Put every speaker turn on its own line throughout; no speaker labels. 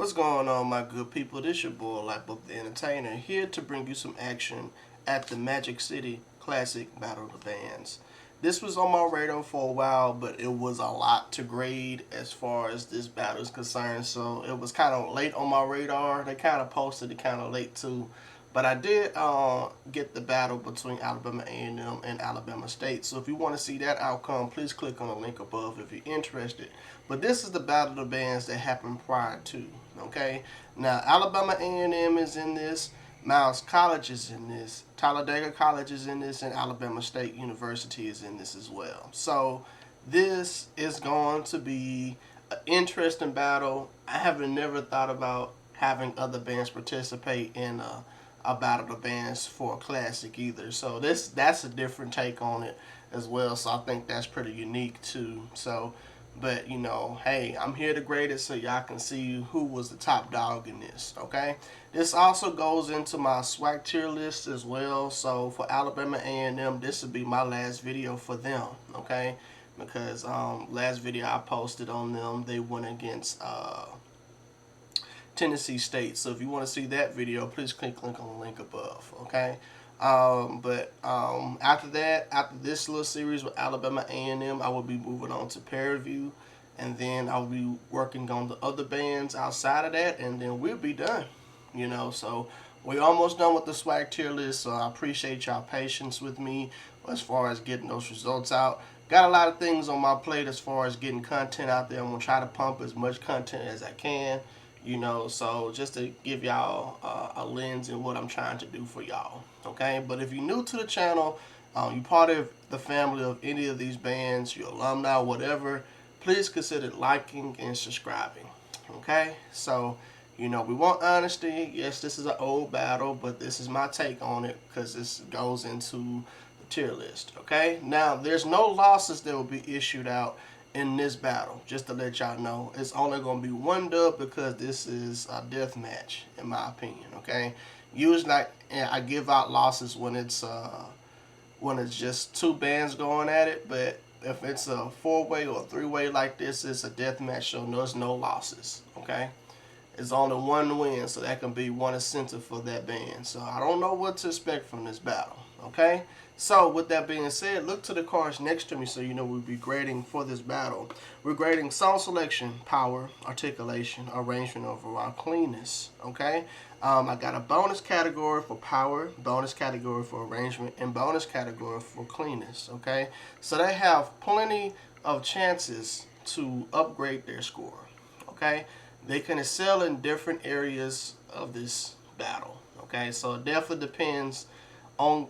What's going on, my good people? This your boy, Lightbulb the Entertainer, here to bring you some action at the Magic City Classic Battle of the Bands. This was on my radar for a while, but it was a lot to grade as far as this battle is concerned, so it was kind of late on my radar. They kind of posted it kind of late too, but I did get the battle between Alabama A&M and Alabama State. So if you want to see that outcome, please click on the link above if you're interested. But this is the battle of the bands that happened prior to. Okay, now Alabama A&M is in this, Miles College is in this, Talladega College is in this, and Alabama State University is in this as well. So this is going to be an interesting battle. I haven't never thought about having other bands participate in a battle of bands for a classic either. So that's a different take on it as well. So I think that's pretty unique too. So. But, you know, hey, I'm here to grade it so y'all can see who was the top dog in this, okay? This also goes into my swag tier list as well. So for Alabama A&M, this will be my last video for them, okay? Because last video I posted on them, they went against Tennessee State. So if you want to see that video, please click on the link above, okay? After that, after this little series with Alabama A&M, I will be moving on to peer review, and then I'll be working on the other bands outside of that, and then we'll be done, you know. So we're almost done with the swag tier list, so I appreciate y'all patience with me as far as getting those results out. Got a lot of things on my plate as far as getting content out there. I'm going to try to pump as much content as I can, you know, so just to give y'all a lens in what I'm trying to do for y'all, okay? But if you're new to the channel, you're part of the family of any of these bands, your alumni, whatever, please consider liking and subscribing, okay? So, you know, we want honesty. Yes, this is an old battle, but this is my take on it because this goes into the tier list, okay? Now, there's no losses that will be issued out in this battle, just to let y'all know. It's only going to be one dub because this is a death match, in my opinion, okay? Usually I give out losses when it's just two bands going at it, but if it's a four-way or a three-way like this, it's a death match, so there's no losses, okay? It's only one win, so that can be one incentive for that band. So I don't know what to expect from this battle, okay? So with that being said, look to the cards next to me so you know we'll be grading for this battle. We're grading song selection, power, articulation, arrangement, overall cleanness, okay? I got a bonus category for power, bonus category for arrangement, and bonus category for cleanness, okay? So they have plenty of chances to upgrade their score, okay? They can excel in different areas of this battle, okay? So it definitely depends on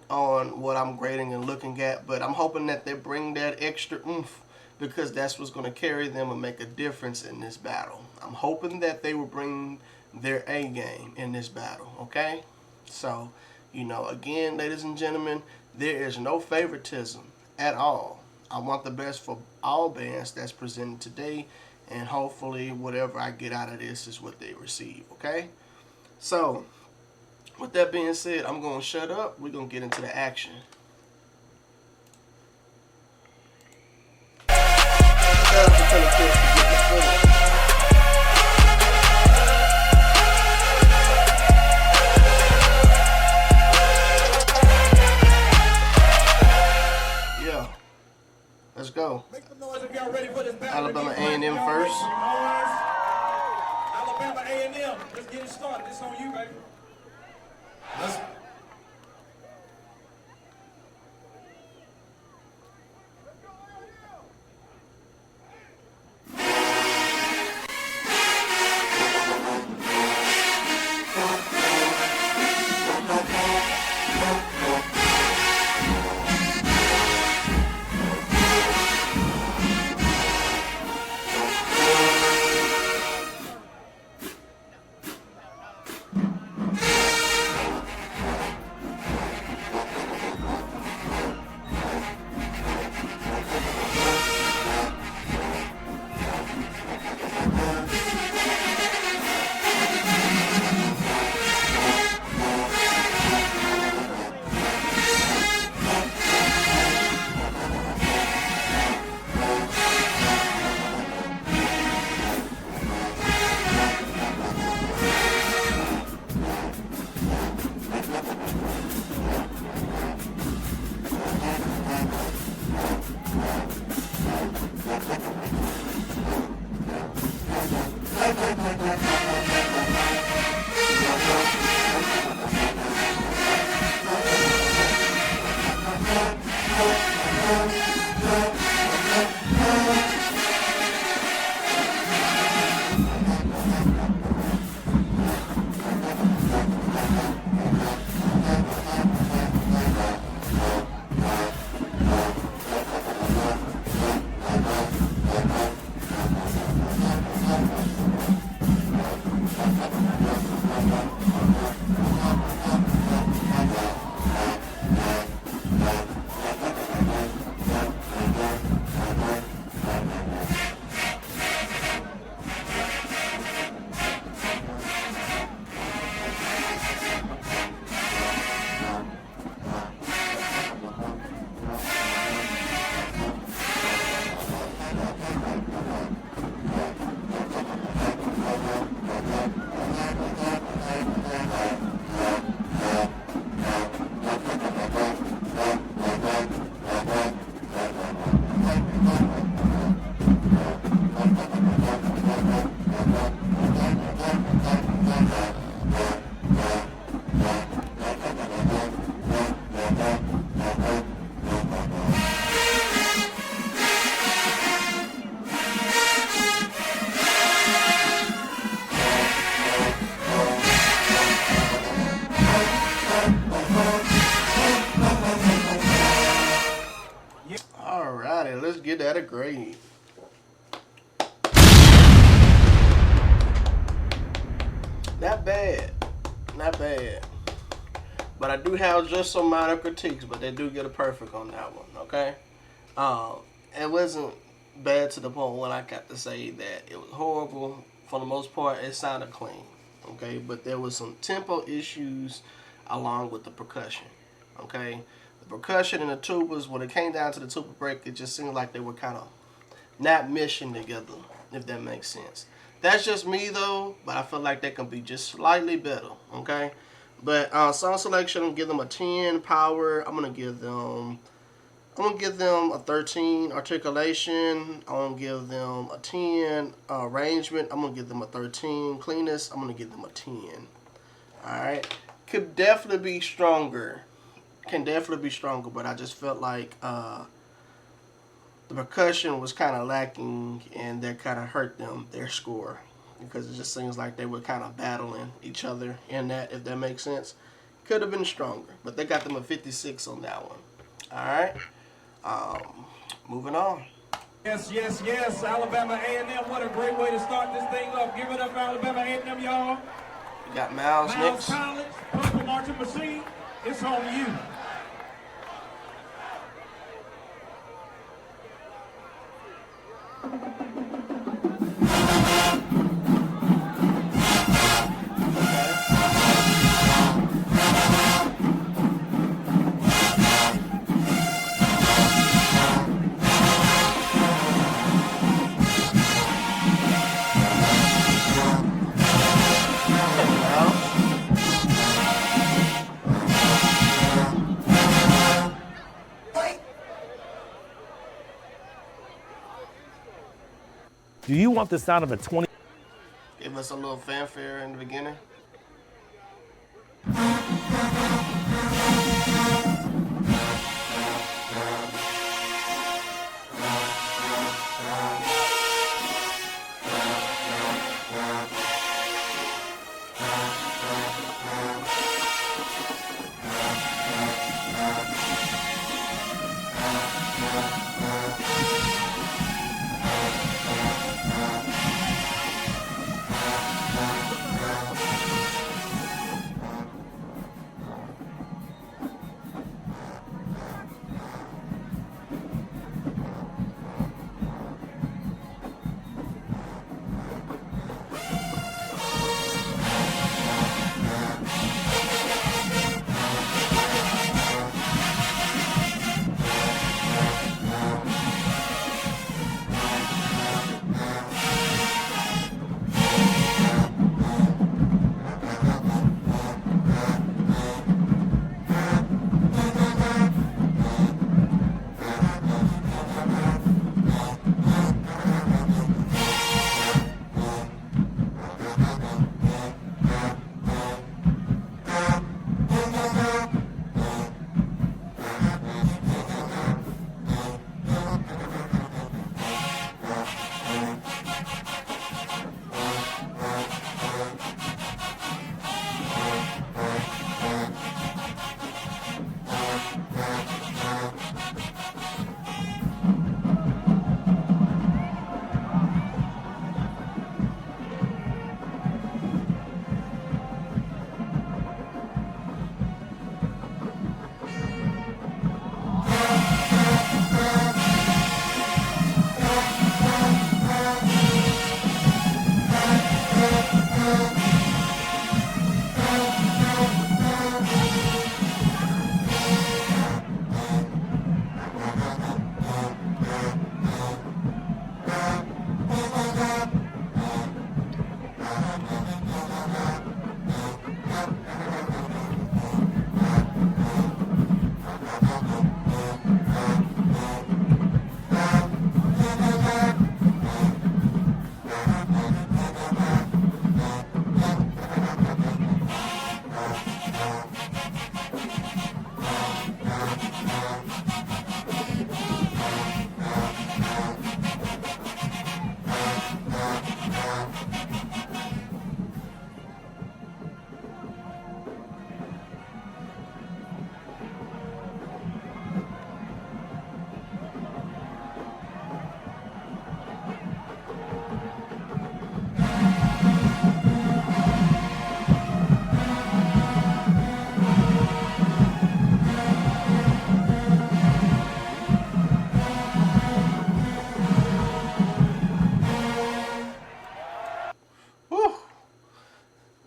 what I'm grading and looking at, but I'm hoping that they bring that extra oomph because that's what's going to carry them and make a difference in this battle. I'm hoping that they will bring their A game in this battle, okay? So, you know, again, ladies and gentlemen, there is no favoritism at all. I want the best for all bands that's presented today, and hopefully whatever I get out of this is what they receive, okay? So, with that being said, I'm going to shut up. We're going to get into the action. Yeah. Let's go.
Make some noise if y'all ready for this battle.
Alabama A&M first.
Alabama A&M. Let's get it started. It's on you, baby. Let's
Alrighty, let's get that a grade. Not bad. Not bad. But I do have just some minor critiques, but they do get a perfect on that one, okay? It wasn't bad to the point when I got to say that it was horrible. For the most part, it sounded clean, okay? But there was some tempo issues along with the percussion, okay? The percussion and the tubas, when it came down to the tuba break, it just seemed like they were kind of not meshing together, if that makes sense. That's just me though, but I feel like they can be just slightly better, okay? But song selection, I'm gonna give them a 10. Power, I'm gonna give them a 13. Articulation, I'm gonna give them a 10. Arrangement, I'm gonna give them a 13. Cleanness, I'm gonna give them a 10. Alright. Could definitely be stronger. Can definitely be stronger, but I just felt like the percussion was kind of lacking, and that kind of hurt them, their score, because it just seems like they were kind of battling each other in that, if that makes sense. Could have been stronger, but they got them a 56 on that one. Alright. Moving on.
Yes, yes, yes. Alabama A&M, what a great way to start this thing up. Give it up for Alabama A&M, y'all.
We got Miles next.
College, Purple Marching Machine, it's on you.
Do you want the sound of a 20?
Give us a little fanfare in the beginning.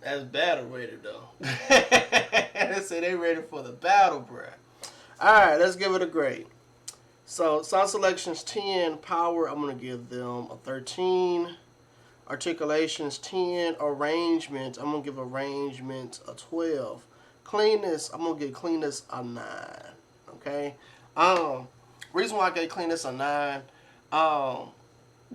That's battle ready though. They say they ready for the battle, bruh. Alright, let's give it a grade. So sound selections 10, power, I'm gonna give them a 13. Articulations 10, arrangements, I'm gonna give arrangements a 12. Cleanness, I'm gonna give cleanness a 9. Okay? Reason why I gave cleanness a 9,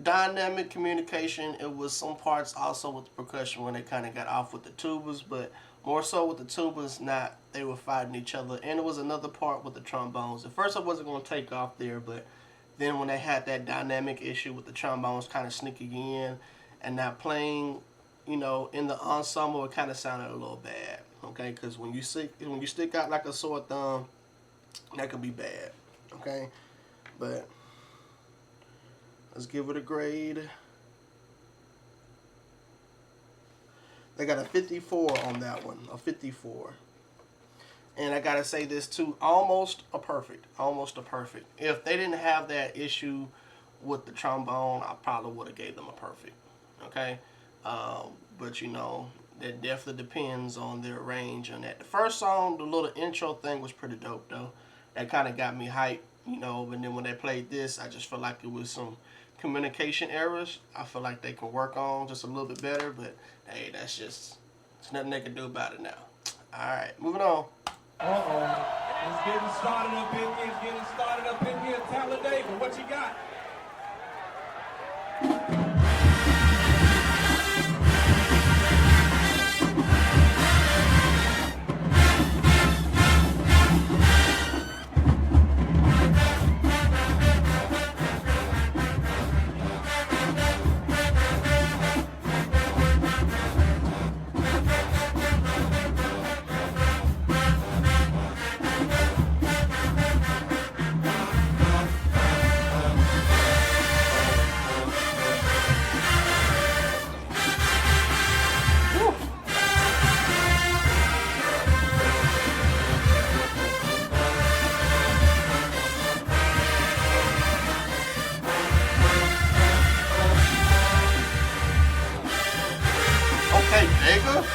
dynamic communication, it was some parts also with the percussion when they kind of got off with the tubas, but more so with the tubas, not they were fighting each other. And it was another part with the trombones. At first I wasn't going to take off there, but then when they had that dynamic issue with the trombones kind of sneaking in and not playing, you know, in the ensemble, it kind of sounded a little bad, okay? Because when you stick out like a sore thumb, that could be bad, okay? But let's give it a grade. They got a 54 on that one, a 54. And I gotta say this too, almost a perfect. If they didn't have that issue with the trombone, I probably would have gave them a perfect, okay? But you know, that definitely depends on their range on that. The first song, the little intro thing was pretty dope though. That kind of got me hyped, you know, and then when they played this, I just felt like it was some communication errors. I feel like they can work on just a little bit better, but hey, that's just, there's nothing they can do about it now. Alright, moving on.
It's getting started up in here. Talladega, what you got?
Okay, nigga.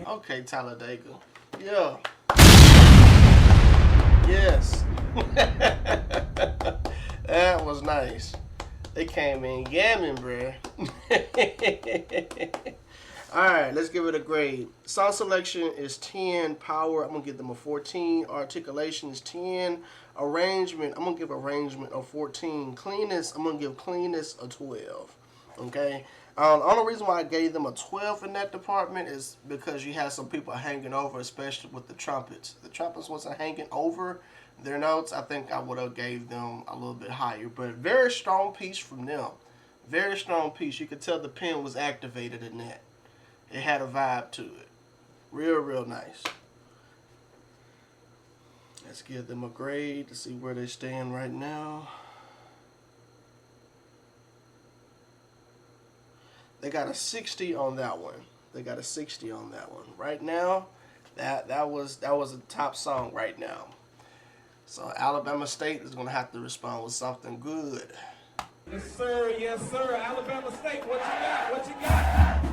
Okay, Talladega. Yeah. Yes. That was nice. They came in yamming, bruh. Alright, let's give it a grade. Sound selection is 10. Power, I'm going to give them a 14. Articulation is 10. Arrangement, I'm going to give arrangement a 14. Cleanness, I'm going to give cleanness a 12. Okay? The only reason why I gave them a 12 in that department is because you had some people hanging over, especially with the trumpets. The trumpets wasn't hanging over their notes. I think I would have gave them a little bit higher. But very strong piece from them. Very strong piece. You could tell the pen was activated in that. It had a vibe to it. Real, real nice. Let's give them a grade to see where they stand right now. They got a 60 on that one. Right now, that was a top song right now. So Alabama State is gonna have to respond with something good.
Yes, sir. Alabama State, what you got?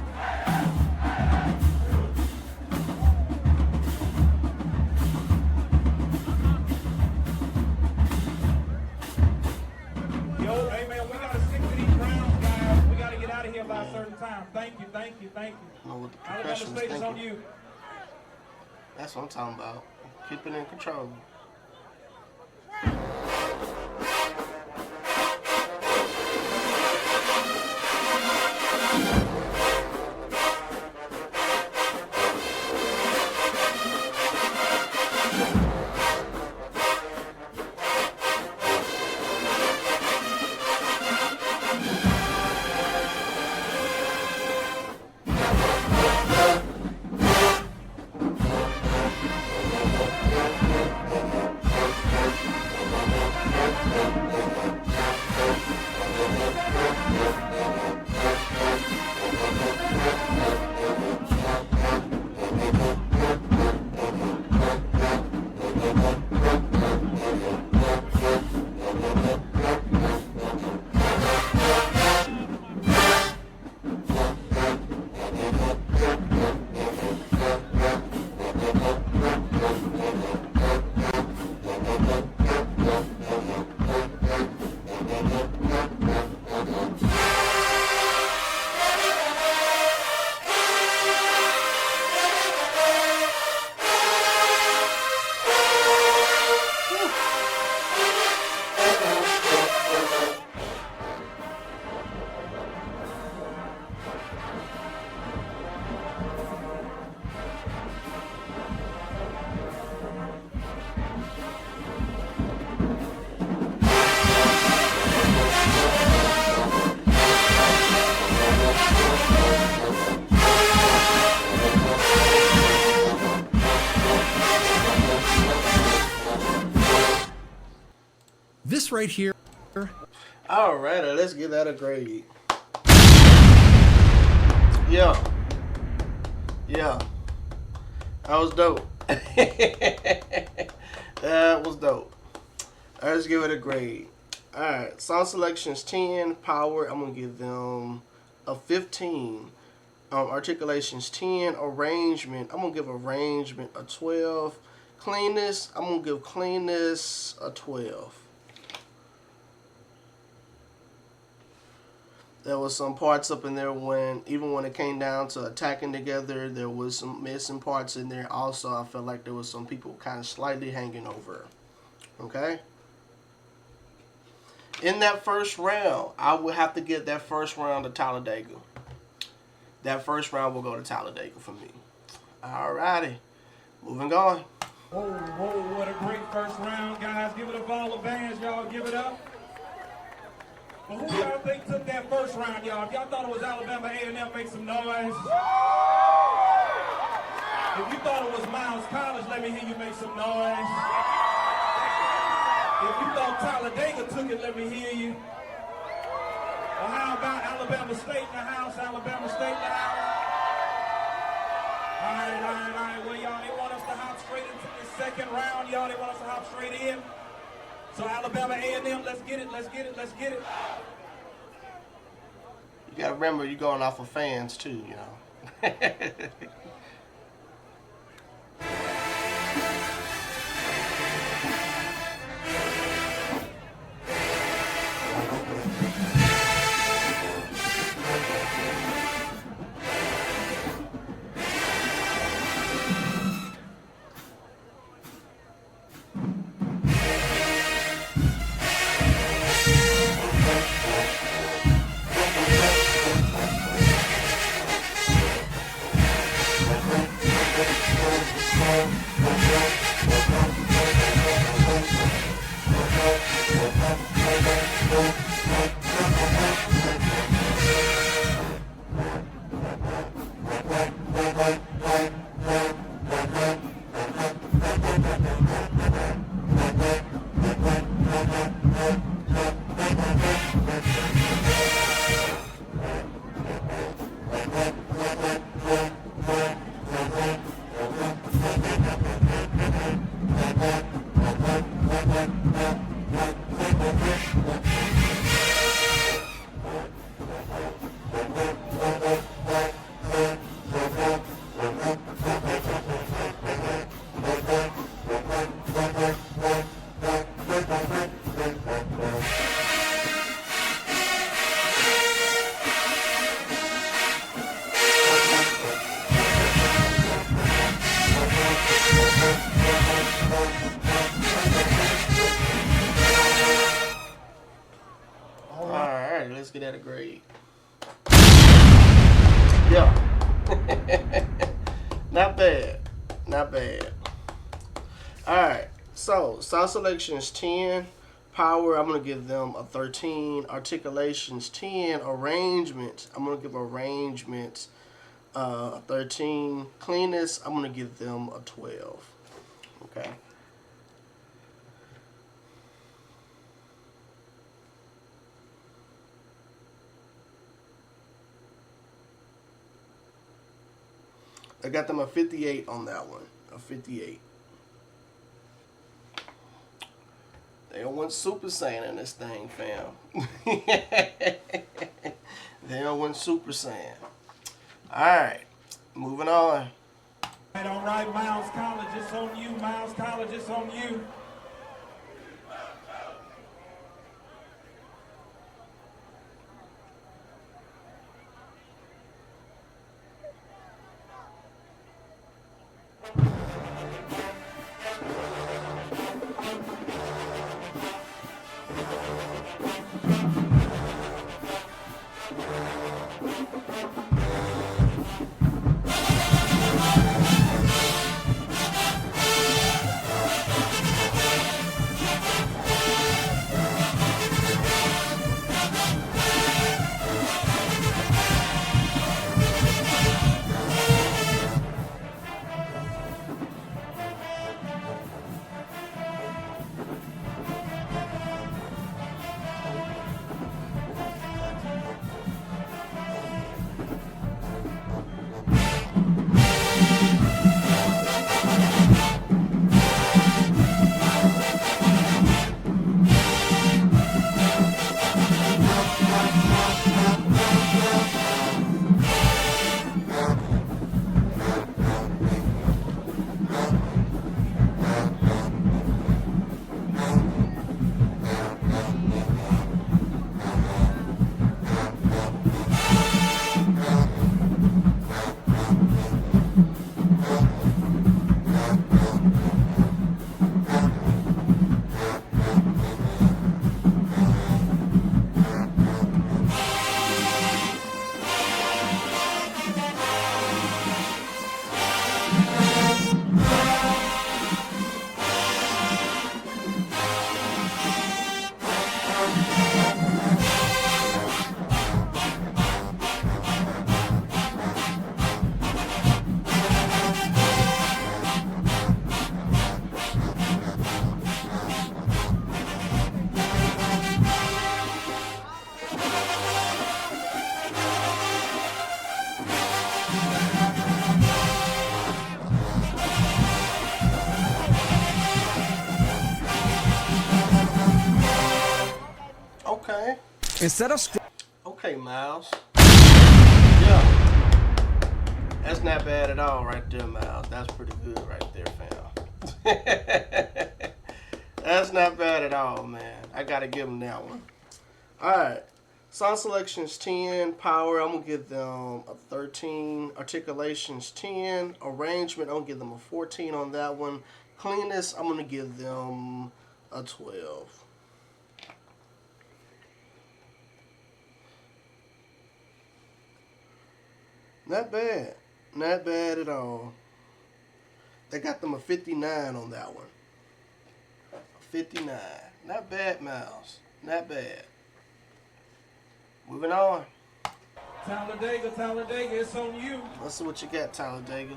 Yo, hey man, we gotta stick to these rounds, guys. We gotta get out of here by a certain time. Thank you. Alabama State is on you.
That's what I'm talking about. Keeping in control.
This right here.
All right, let's give that a grade. Yeah. That was dope. That was dope. All right, let's give it a grade. All right, song selections 10, power, I'm going to give them a 15. Articulations 10, arrangement, I'm going to give arrangement a 12. Cleanness, I'm going to give cleanness a 12. There was some parts up in there even when it came down to attacking together, there was some missing parts in there. Also, I felt like there was some people kind of slightly hanging over. Okay? In that first round, I would have to give that first round to Talladega. That first round will go to Talladega for me. Alrighty. Moving on.
Whoa, what a great first round, guys. Give it up for all the bands, y'all. Give it up. Well, who y'all think took that first round, y'all? If y'all thought it was Alabama A&M, make some noise. If you thought it was Miles College, let me hear you make some noise. If you thought Talladega took it, let me hear you. Well, how about Alabama State in the house? Alabama State in the house? All right. Well, y'all, they want us to hop straight into the second round, y'all. They want us to hop straight in. So Alabama A&M, let's get it.
You got to remember, you're going off of fans, too, you know. Let's get at a grade. Yeah. Not bad. Alright, so sound selections 10, power, I'm going to give them a 13, articulations 10, arrangements, I'm going to give arrangements a 13, cleanness, I'm going to give them a 12. Okay. I got them a 58 on that one. A 58. They don't want Super Saiyan in this thing, fam. They don't want Super Saiyan. Alright. Moving on.
All right, Miles College, it's on you. Miles College, it's on you.
Okay.
Instead of
Okay, Miles. Yeah. That's not bad at all right there, Miles. That's pretty good right there, fam. That's not bad at all, man. I gotta give him that one. Alright. Song selections 10. Power, I'm gonna give them a 13. Articulations 10. Arrangement, I'm gonna give them a 14 on that one. Cleanness, I'm gonna give them a 12. Not bad. Not bad at all. They got them a 59 on that one. A 59. Not bad, Miles. Not bad. Moving on.
Talladega, it's on you.
Let's see what you got, Talladega.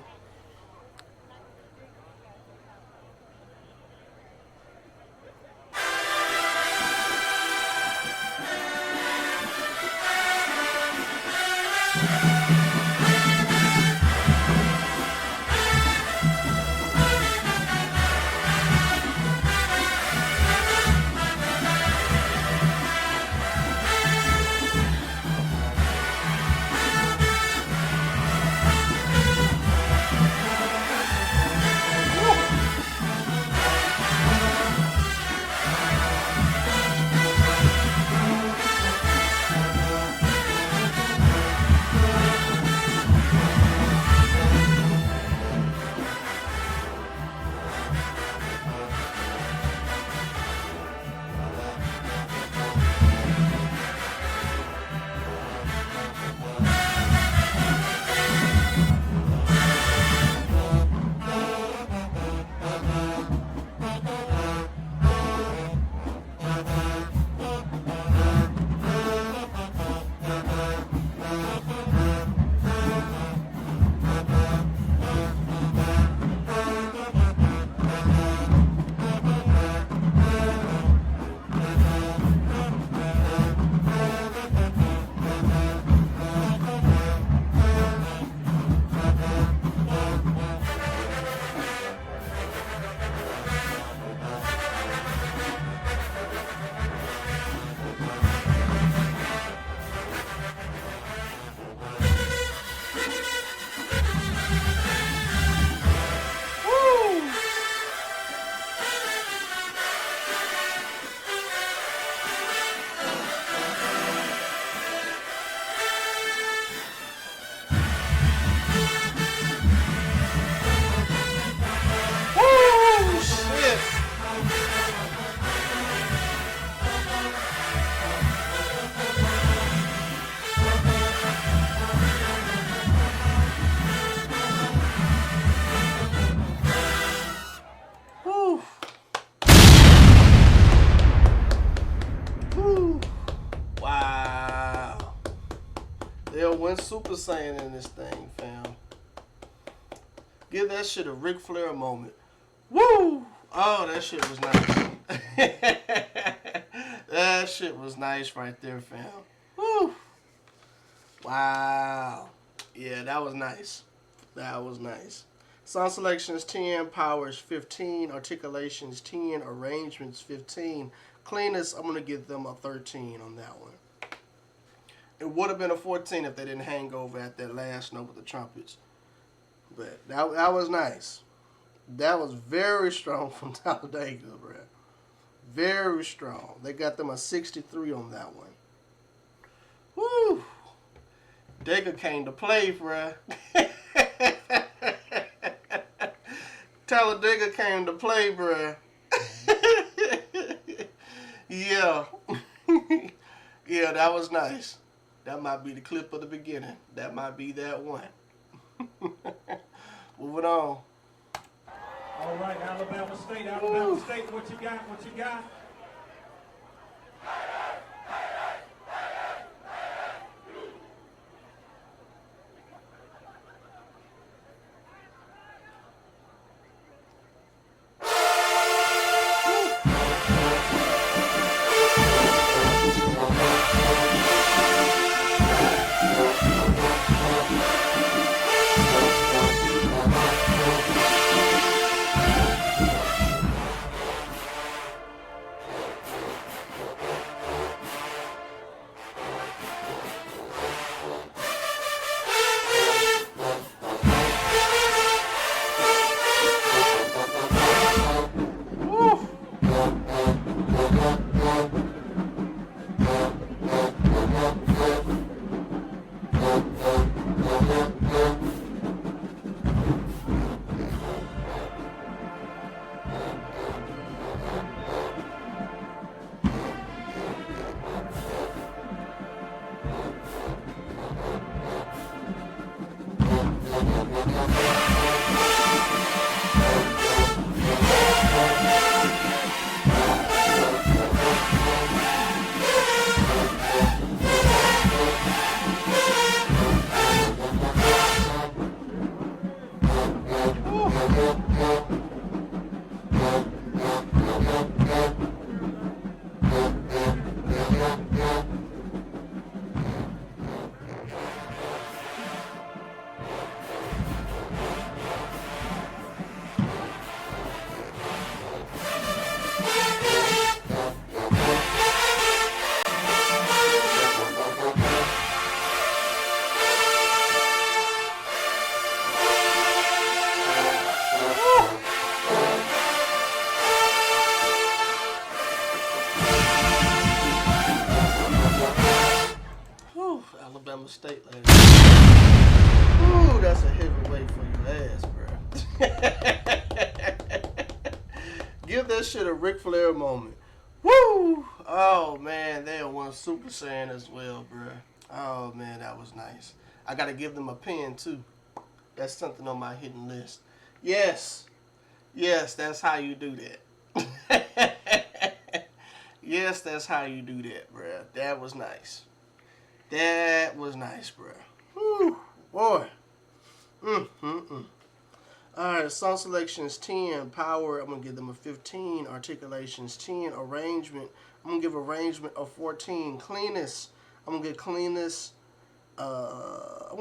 Went Super Saiyan in this thing, fam. Give that shit a Ric Flair moment. Woo! Oh, that shit was nice. That shit was nice right there, fam. Woo! Wow. Yeah, that was nice. That was nice. Song selections 10, powers 15, articulations 10, arrangements 15. Cleanness, I'm going to give them a 13 on that one. It would have been a 14 if they didn't hang over at that last note with the trumpets. But that was nice. That was very strong from Talladega, bro. Very strong. They got them a 63 on that one. Woo! Dega came to play, bro. Talladega came to play, bro. Yeah. Yeah, that was nice. That might be the clip of the beginning. That might be that one. Moving on.
All right, Alabama State, what you got, what you got?
Alabama State, ladies. Ooh, that's a heavy weight for your ass, bro. Give that shit a Ric Flair moment. Woo! Oh, man, they won Super Saiyan as well, bro. Oh, man, that was nice. I got to give them a pin, too. That's something on my hidden list. Yes. Yes, that's how you do that. Yes, that's how you do that, bro. That was nice. That was nice, bro. Whew, boy. Alright, song selections 10. Power, I'm going to give them a 15. Articulations 10. Arrangement, I'm going to give arrangement a 14. Cleanness, I'm going to give cleanness, a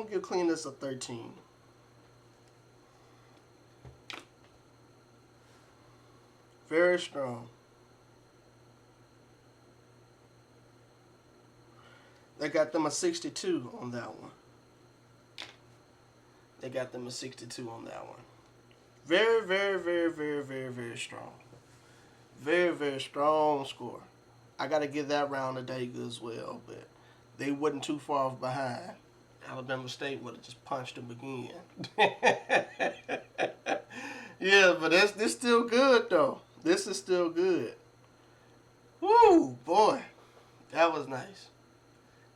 13. Very strong. They got them a 62 on that one. They got them a 62 on that one. Very, very, very, very, very, very strong. Very, very strong score. I got to give that round a day good as well, but they wasn't too far off behind. Alabama State would have just punched them again. Yeah, but this still good, though. This is still good. Woo, boy. That was nice.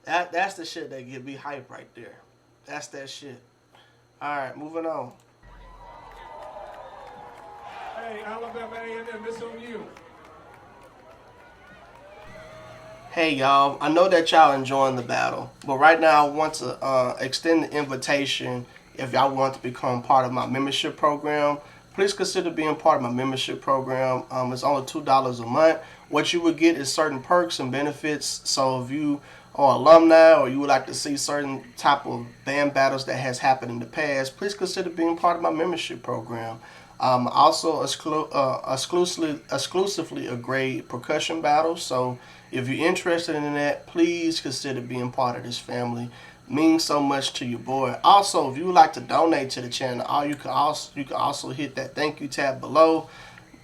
That's the shit that get me hype right there. That's that shit. All right, moving on.
Hey, Alabama A&M, this on you.
Hey y'all, I know that y'all enjoying the battle, but right now I want to extend the invitation. If y'all want to become part of my membership program, please consider being part of my membership program. It's only $2 a month. What you would get is certain perks and benefits. So if you are alumni or you would like to see certain type of band battles that has happened in the past, please consider being part of my membership program. Also exclusively a grade percussion battle. So if you're interested in that, please consider being part of this family. It means so much to your boy. Also, if you would like to donate to the channel, you can also hit that thank you tab below.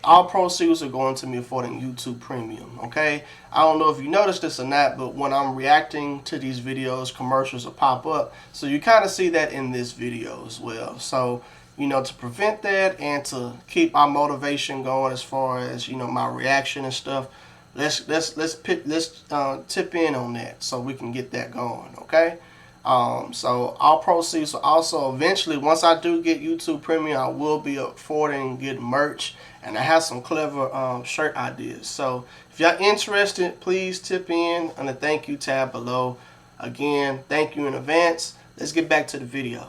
All proceeds are going to me affording YouTube Premium, okay? I don't know if you noticed this or not, but when I'm reacting to these videos, commercials will pop up. So you kind of see that in this video as well. So, you know, to prevent that and to keep our motivation going as far as, you know, my reaction and stuff, let's tip in on that so we can get that going, okay? So all proceeds will also eventually, once I do get YouTube Premium, I will be affording getting merch, and I have some clever shirt ideas. So if y'all interested, please tip in on the thank you tab below. Again, thank you in advance. Let's get back to the video.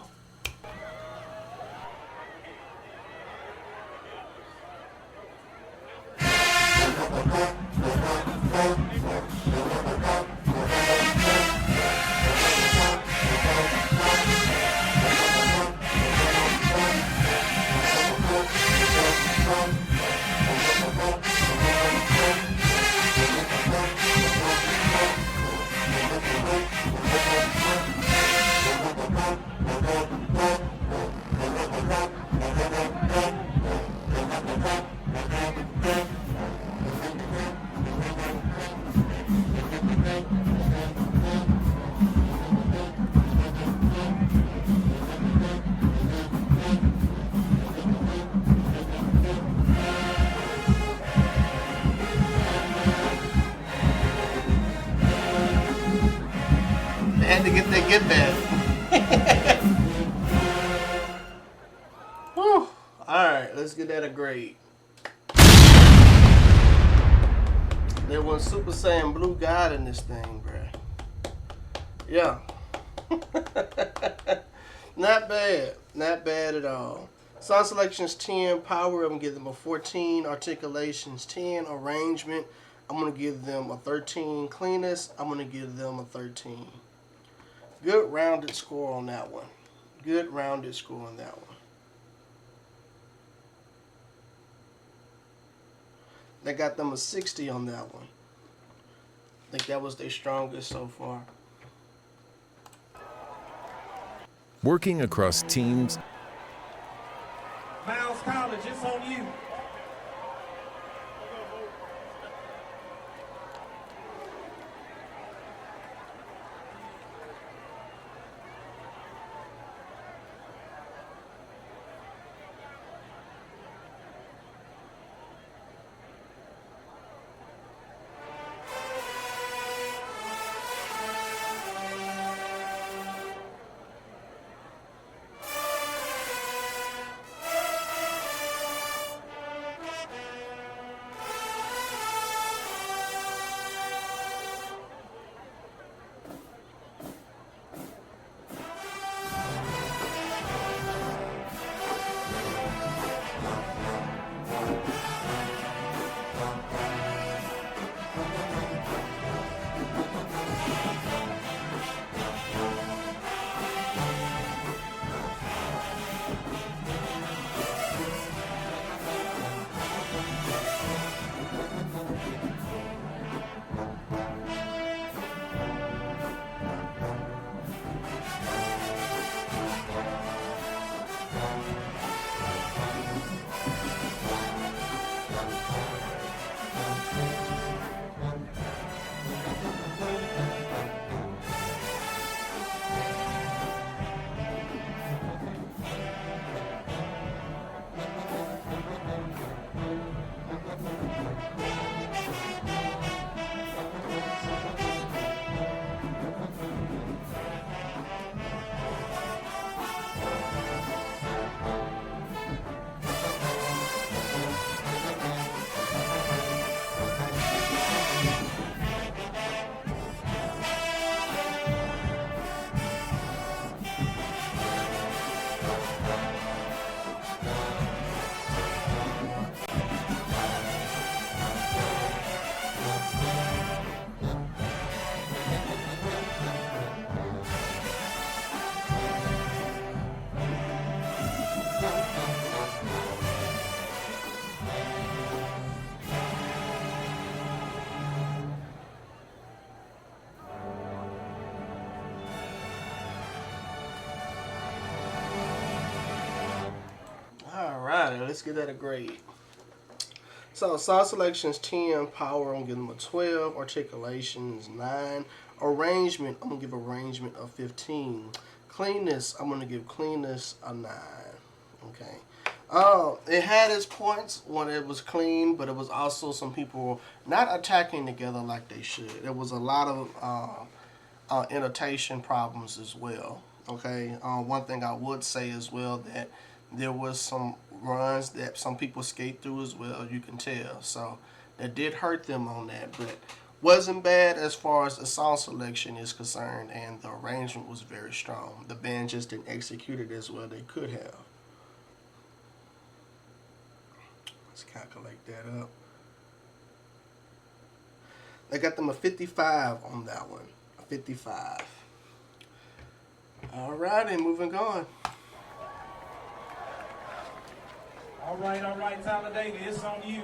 They had to get that get back. Whew. Alright, let's get that a grade. There was Super Saiyan Blue God in this thing, bruh. Yeah. Not bad. Not bad at all. Song selections 10. Power, I'm going to give them a 14. Articulations 10. Arrangement, I'm going to give them a 13. Cleanness, I'm going to give them a 13. Good rounded score on that one. Good rounded score on that one. They got them a 60 on that one. I think that was their strongest so far.
Working across teams.
Miles College, it's on you.
let's get that a grade. So sound selections 10, power, I'm gonna give them a 12, articulations 9, arrangement, I'm gonna give arrangement a 15. Cleanness, I'm gonna give cleanness a 9. Okay. It had its points when it was clean, but it was also some people not attacking together like they should. There was a lot of annotation problems as well. Okay. One thing I would say as well that there was some runs that some people skate through as well. You can tell, so that did hurt them on that, but wasn't bad as far as the song selection is concerned, and the arrangement was very strong. The band just didn't execute it as well they could have. Let's calculate that up. They got them a 55 on that one. A 55. Alrighty, moving on.
All right, Talladega, it's on you.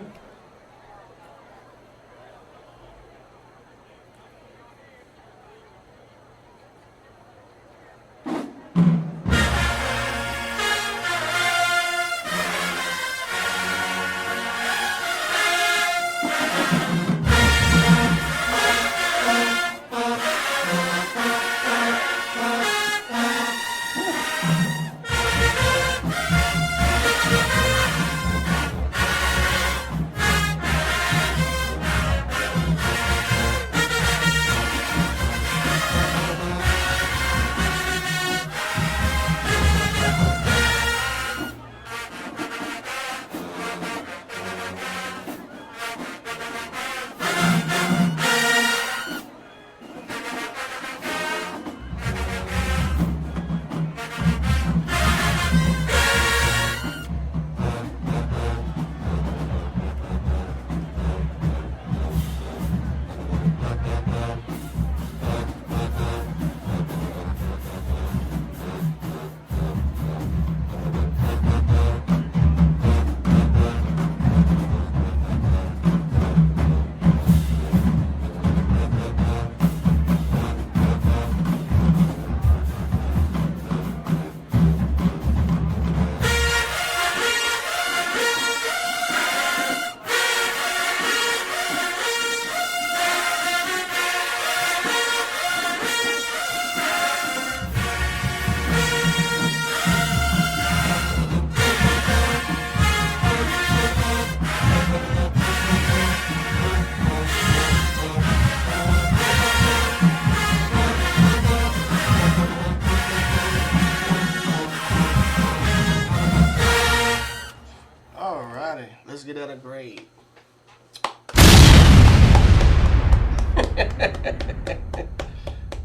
Let's get at a grade.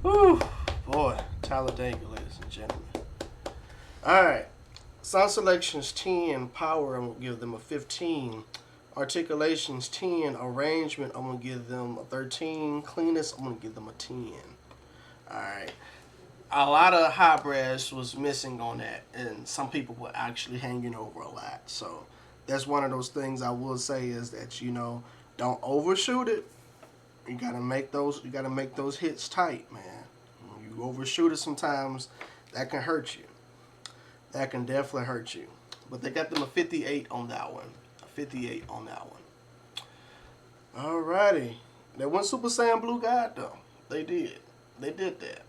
Whew, boy, Talladega, ladies and gentlemen. All right, sound selections 10, power, I'm gonna give them a 15. Articulations 10, arrangement, I'm gonna give them a 13. Cleanness, I'm gonna give them a 10. All right. A lot of high brass was missing on that, and some people were actually hanging over a lot. So that's one of those things I will say is that, you know, don't overshoot it. You gotta make those hits tight, man. When you overshoot it sometimes, that can hurt you. That can definitely hurt you. But they got them a 58 on that one. A 58 on that one. Alrighty. They went Super Saiyan Blue God though. They did. They did that.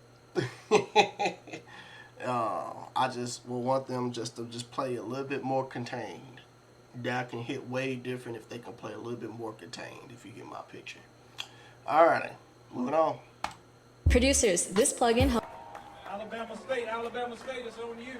I just will want them just to play a little bit more contained. That can hit way different if they can play a little bit more contained, if you get my picture. Alrighty, moving on.
Producers, this plugin helps.
Alabama State, it's on you.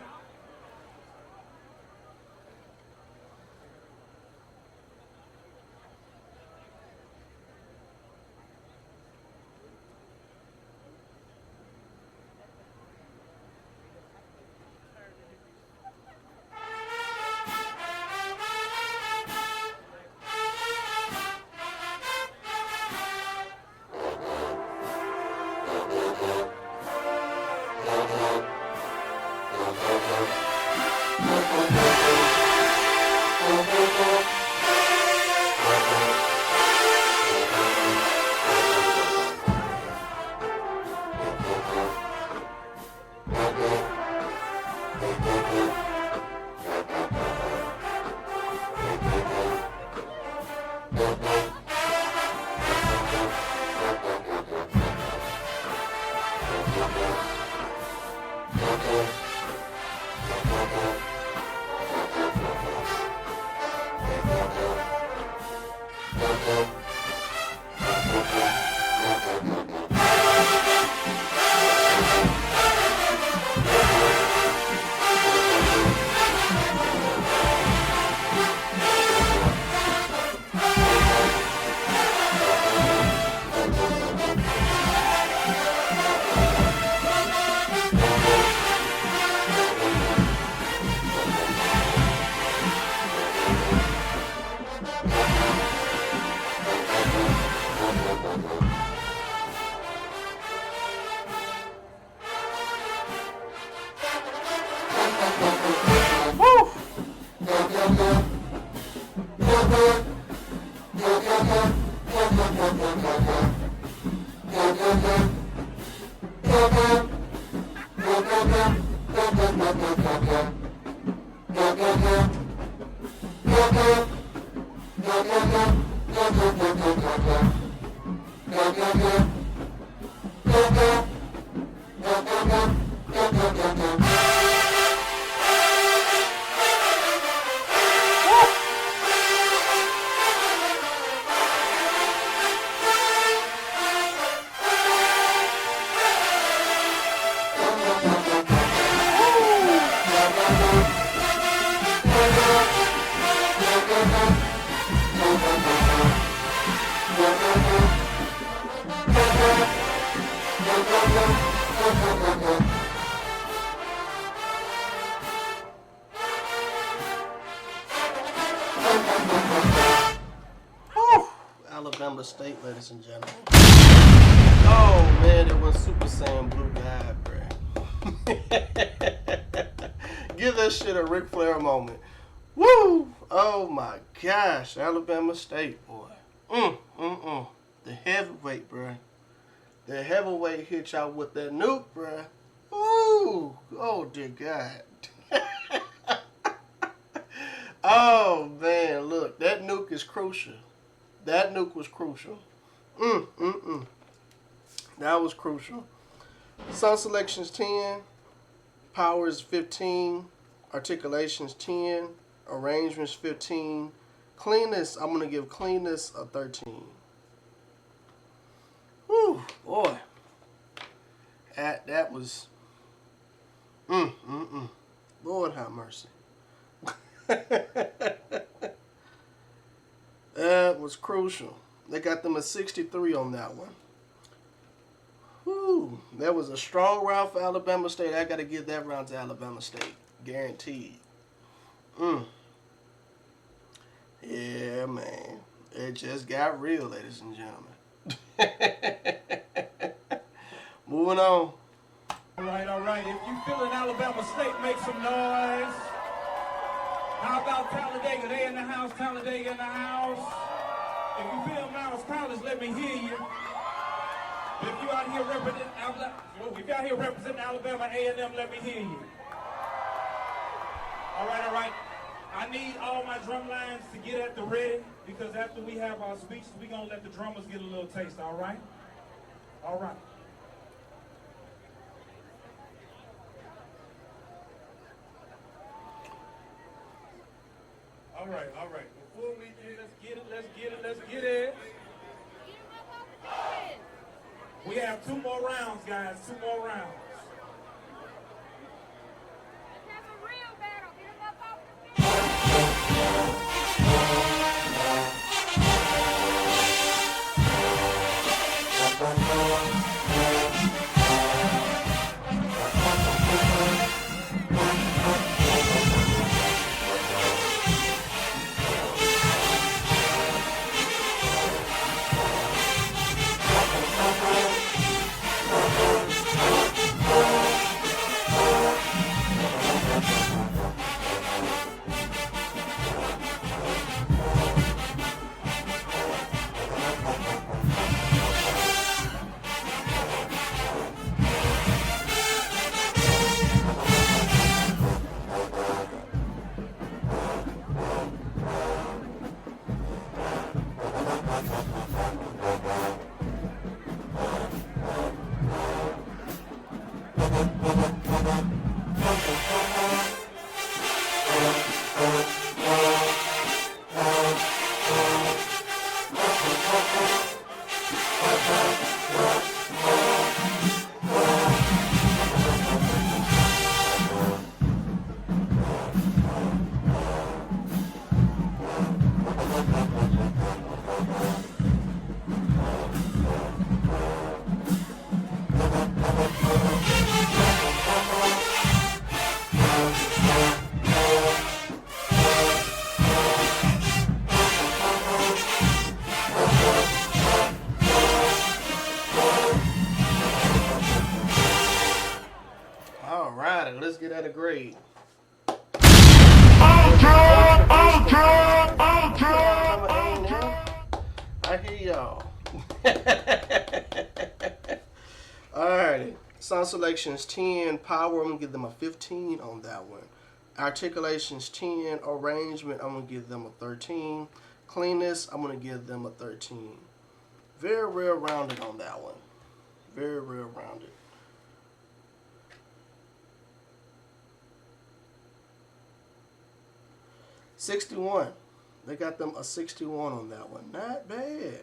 Whew. Alabama State, ladies and gentlemen. Oh man, it was Super Saiyan Blue guy, bruh. Give that shit a Ric Flair moment. Woo! Oh my gosh, Alabama State, boy. The heavyweight, bruh. The heavyweight hit y'all with that nuke, bruh. Ooh! Oh dear God. Oh man, look, that nuke is crucial. That nuke was crucial. That was crucial. Sound selections 10, power is 15, articulations 10, arrangements 15, cleanness, I'm gonna give cleanness a 13. Whew, boy. That was Lord have mercy. That was crucial. They got them a 63 on that one. Whew, that was a strong round for Alabama State. I got to give that round to Alabama State. Guaranteed. Yeah, man. It just got real, ladies and gentlemen. Moving on.
All right. If you feeling Alabama State, make some noise. How about Talladega? They in the house. Talladega in the house. If you feel Miles College, let me hear you. If you out here representing Alabama A&M, let me hear you. All right. I need all my drum lines to get at the ready, because after we have our speeches, we're going to let the drummers get a little taste, all right? All right. All right. Before we do, let's get it. We have 2 more rounds, guys, 2 more rounds.
Let's get at a grade. I hear y'all. Alrighty. Sound selections 10. Power, I'm going to give them a 15 on that one. Articulations 10. Arrangement, I'm going to give them a 13. Cleanness, I'm going to give them a 13. Very well rounded on that one. Very well rounded. $61. They got them a 61 on that one. Not bad.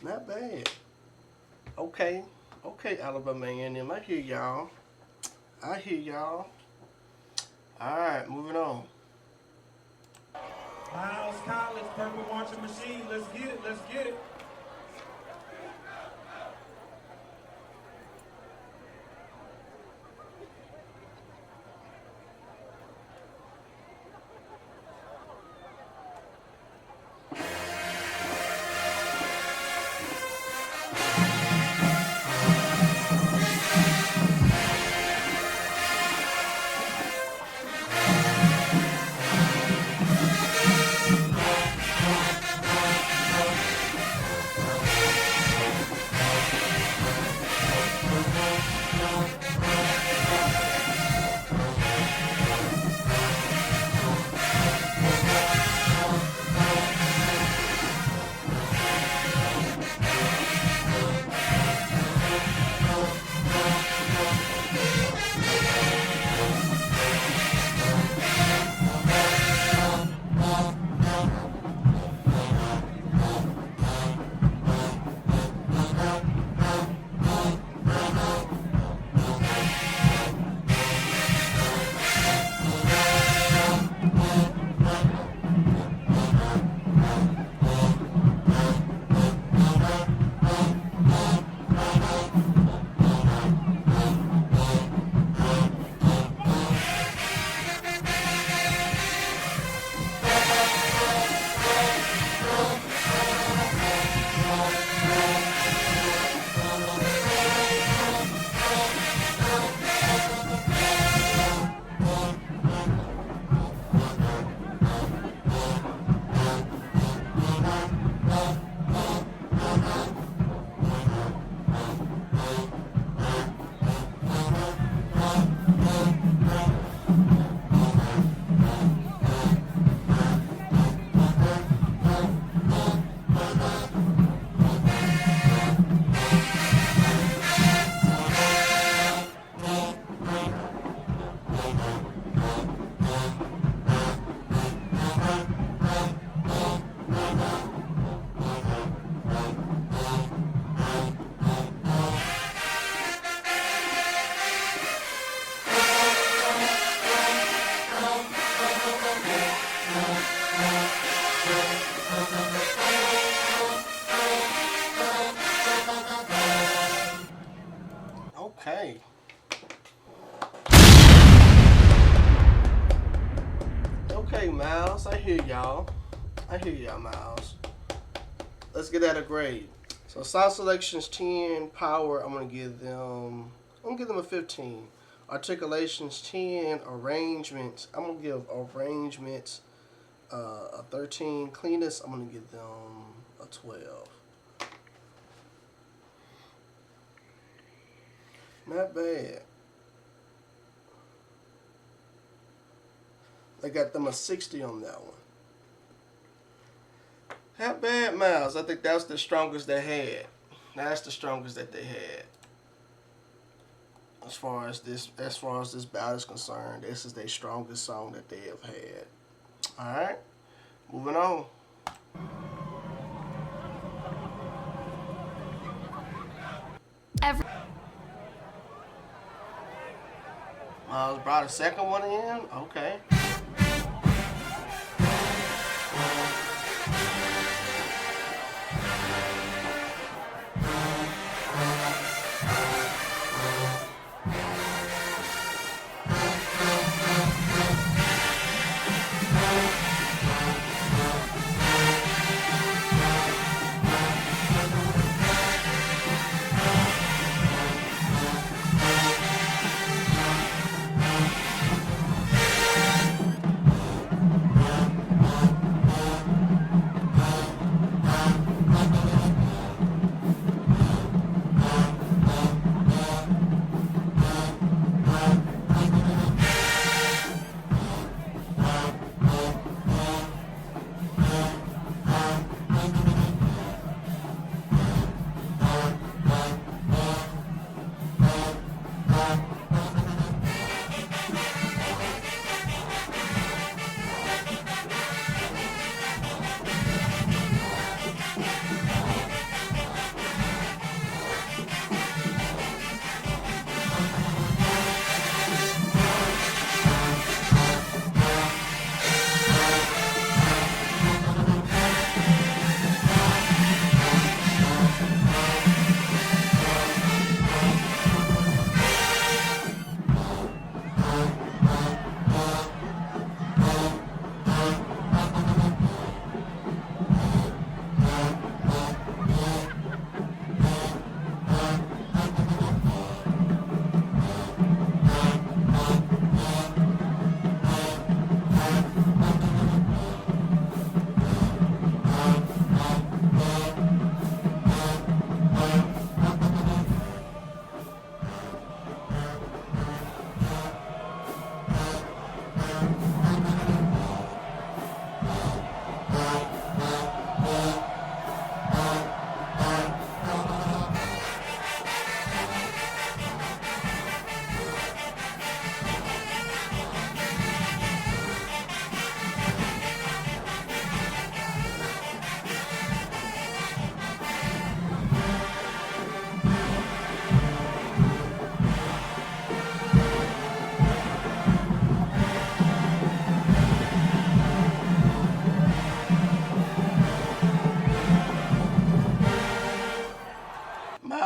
Not bad. Okay. Okay, Alabama A&M. I hear y'all. I hear y'all. Alright, moving on.
Miles College, Purple Marching Machine. Let's get it. Let's get it.
Okay. Okay, Miles. I hear y'all. I hear y'all, Miles. Let's get at a grade. So sound selections 10, power, I'm gonna give them a 15. Articulations 10, arrangements, I'm gonna give arrangements a 13. Cleanness, I'm gonna give them a 12. Not bad. They got them a 60 on that one. Not bad, Miles. I think that's the strongest they had. That's the strongest that they had. As far as this bout is concerned, this is their strongest song that they have had. Alright. Moving on. Miles brought a second one in. Okay.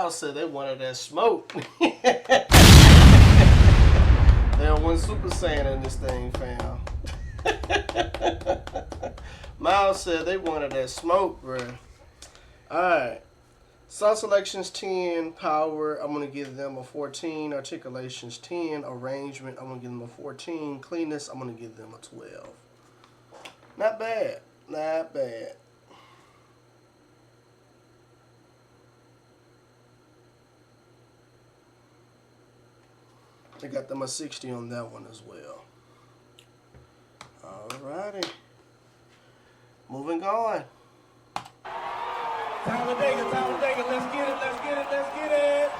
Miles said they wanted that smoke. There one Super Saiyan in this thing, fam. Miles said they wanted that smoke, bruh. Alright. Sound selections 10, power, I'm going to give them a 14. Articulations 10, arrangement, I'm going to give them a 14. Cleanness, I'm going to give them a 12. Not bad. Not bad. I got them a 60 on that one as well. Alrighty. Moving on.
Talladega, Talladega, let's get it, let's get it, let's get it.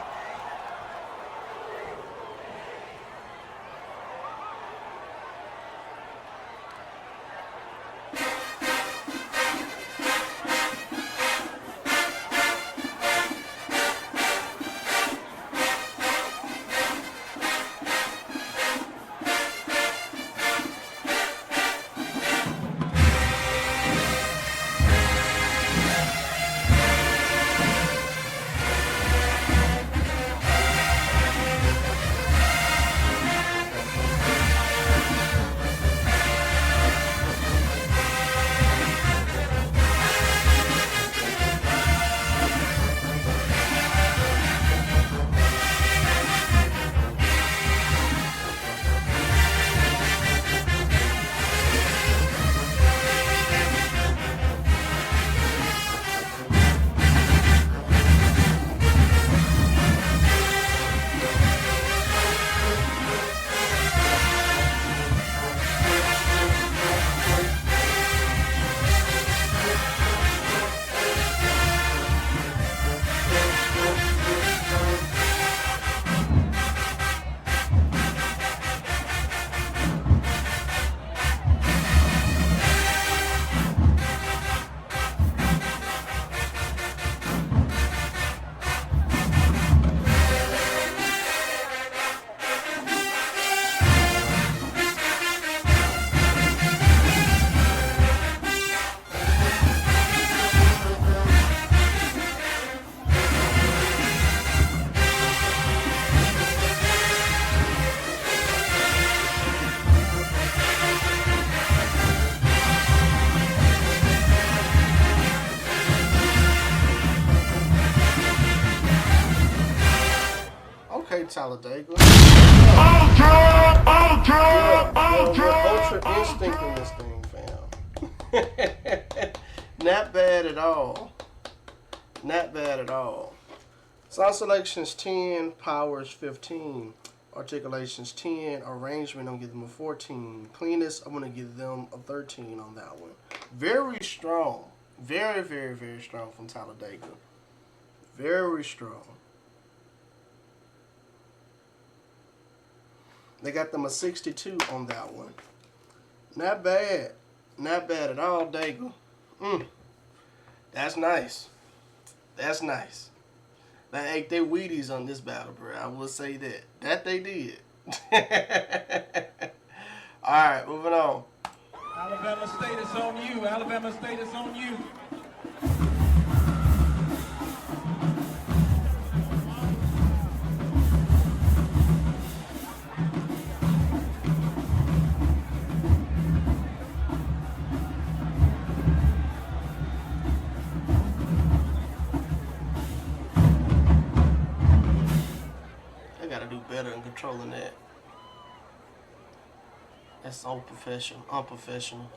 Talladega.
Ultra
Ultra instinct in this thing, fam. Not bad at all. Not bad at all. Sound selections 10, powers 15. Articulations 10, arrangement, I'm going to give them a 14. Cleanness, I'm going to give them a 13 on that one. Very strong. Very, very, very strong from Talladega. Very strong. They got them a 62 on that one. Not bad. Not bad at all, Daigle. That's nice. That's nice. They ate their Wheaties on this battle, bro. I will say that. That they did. Alright, moving on.
Alabama State, it's on you. Alabama State, it's on you.
They gotta do better in controlling that. That's so unprofessional.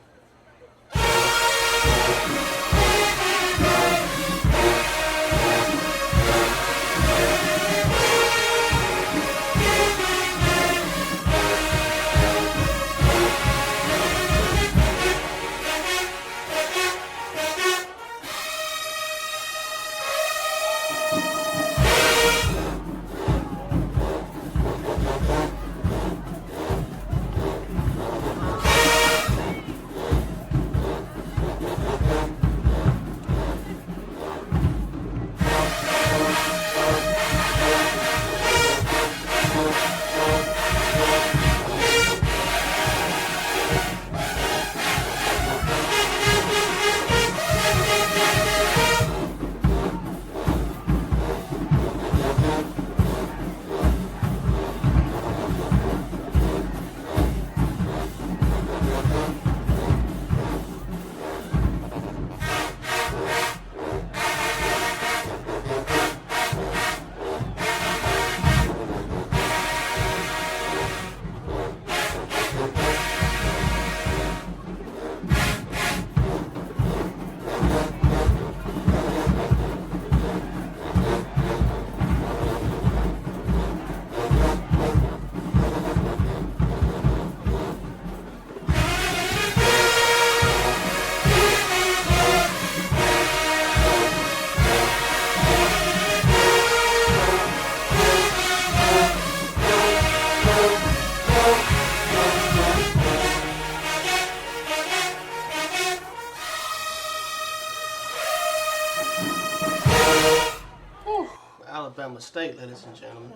Alabama State, ladies and gentlemen.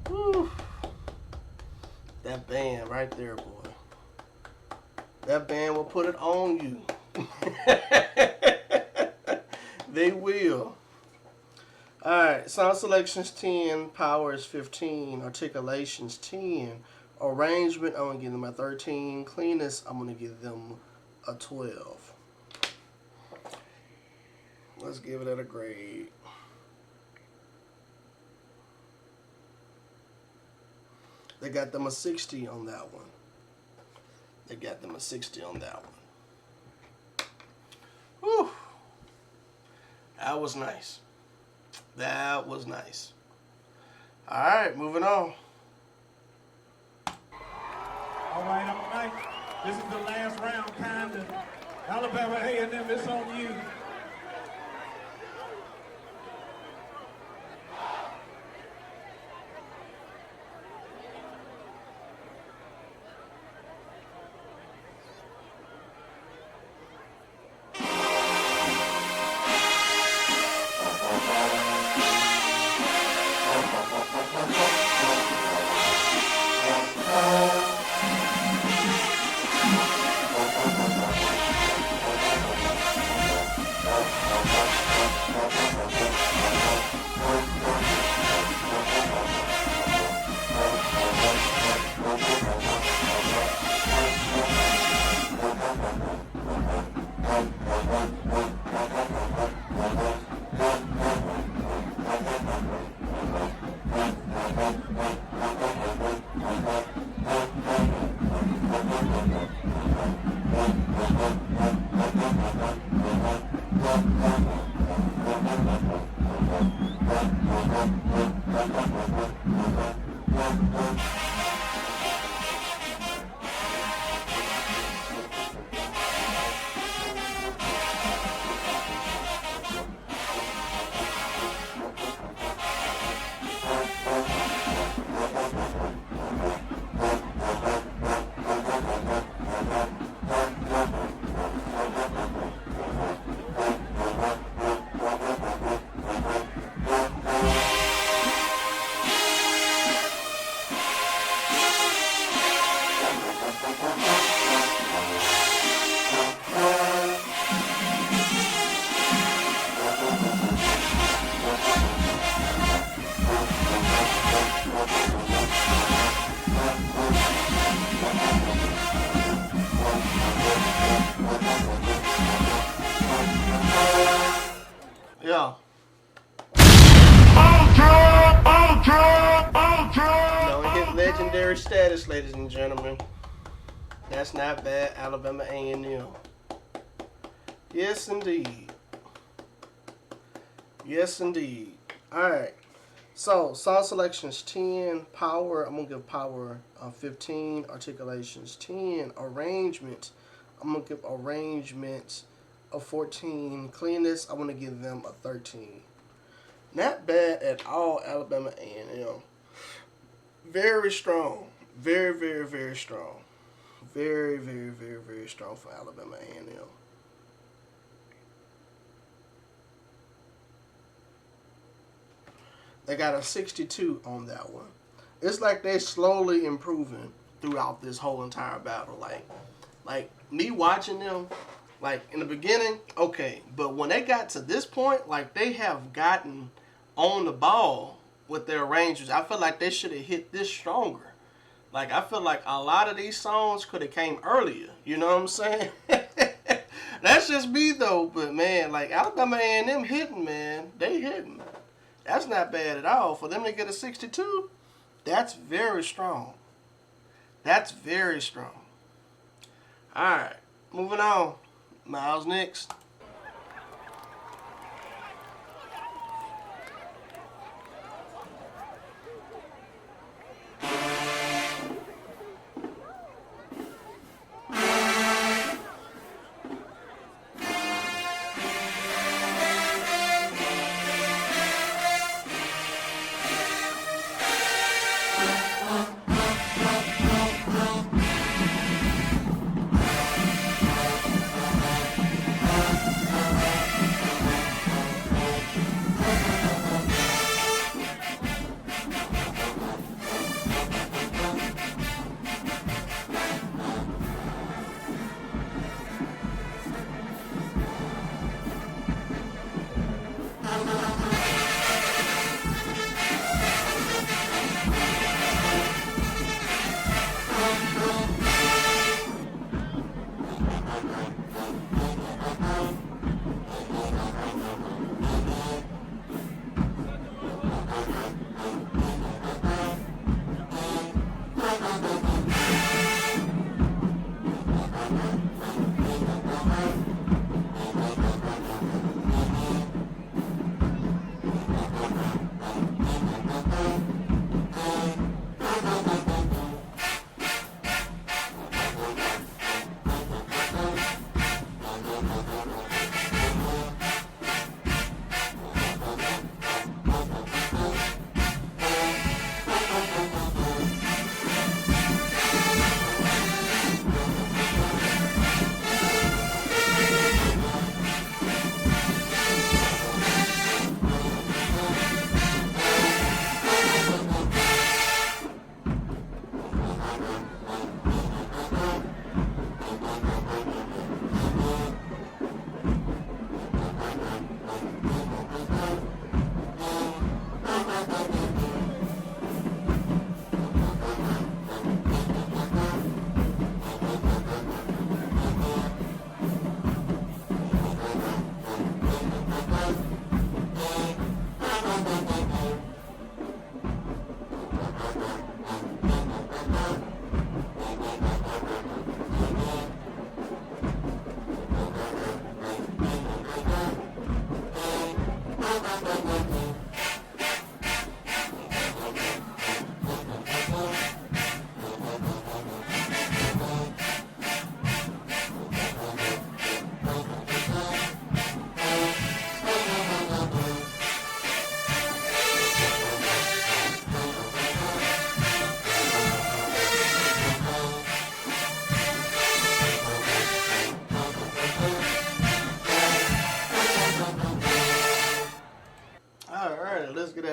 Woo. That band right there, boy. That band will put it on you. They will. Alright, sound selections 10, power is 15, articulations 10, arrangement, I'm going to give them a 13, cleanness, I'm going to give them a 12. Let's give it a grade. They got them a 60 on that one. They got them a 60 on that one. Whew. That was nice. That was nice. Alright, moving on.
All right. This is the last round, kind of. Alabama A&M, it's on you.
Yeah. No, it hit legendary status, ladies and gentlemen. That's not bad, Alabama A&M. Yes, indeed. Yes, indeed. Alright. So, song selections 10, power, I'm going to give power 15, articulations 10, arrangement, I'm going to give arrangement a 14, cleanness, I'm going to give them a 13. Not bad at all, Alabama A&M. Very strong. Very, very, very strong. Very, very, very, very strong for Alabama A&M. They got a 62 on that one. It's like they're slowly improving throughout this whole entire battle. Like me watching them, like in the beginning, okay, but when they got to this point, like they have gotten on the ball with their arrangements. I feel like they should have hit this stronger. Like I feel like a lot of these songs could have came earlier. You know what I'm saying? That's just me though. But man, like Alabama A&M hitting, man, they hitting. That's not bad at all. For them to get a 62, that's very strong. That's very strong. All right, moving on. Miles next.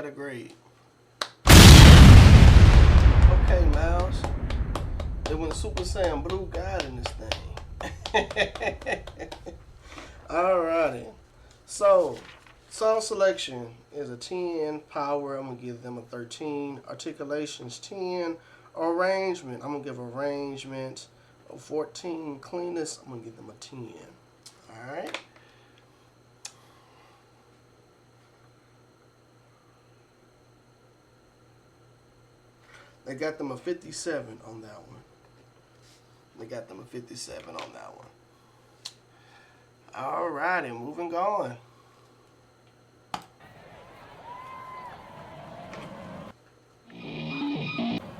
that a grade? Okay, Miles. They went Super Saiyan Blue God in this thing. Alrighty. So, song selection is a 10. Power, I'm going to give them a 13. Articulation's 10. Arrangement, I'm going to give arrangement a 14. Cleanness, I'm going to give them a 10. Alright. They got them a 57 on that one. They got them a 57 on that one. Alrighty, moving on.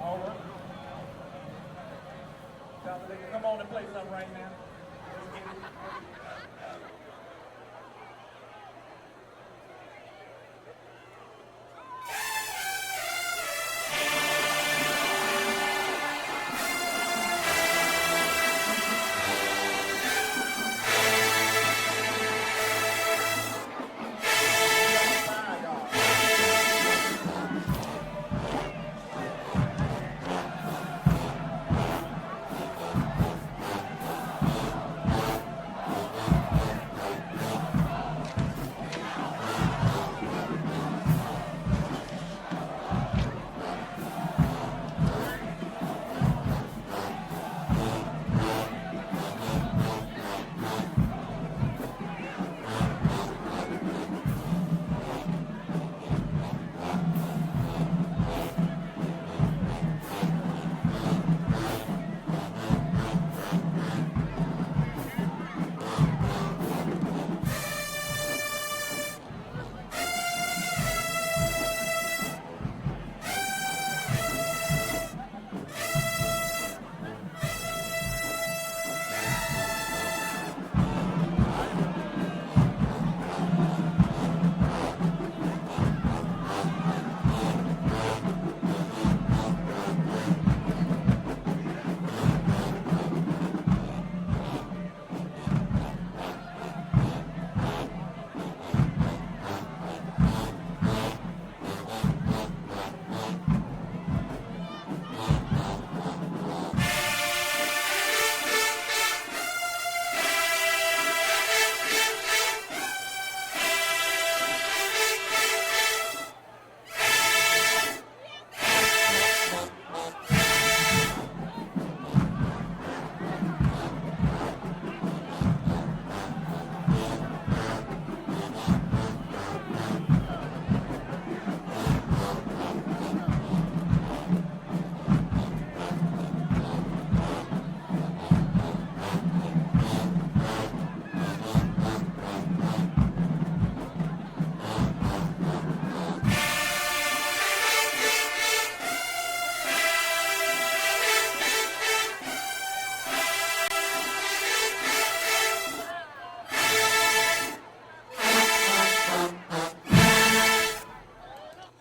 All right. Talladega, come on and play something right now. Let's get it.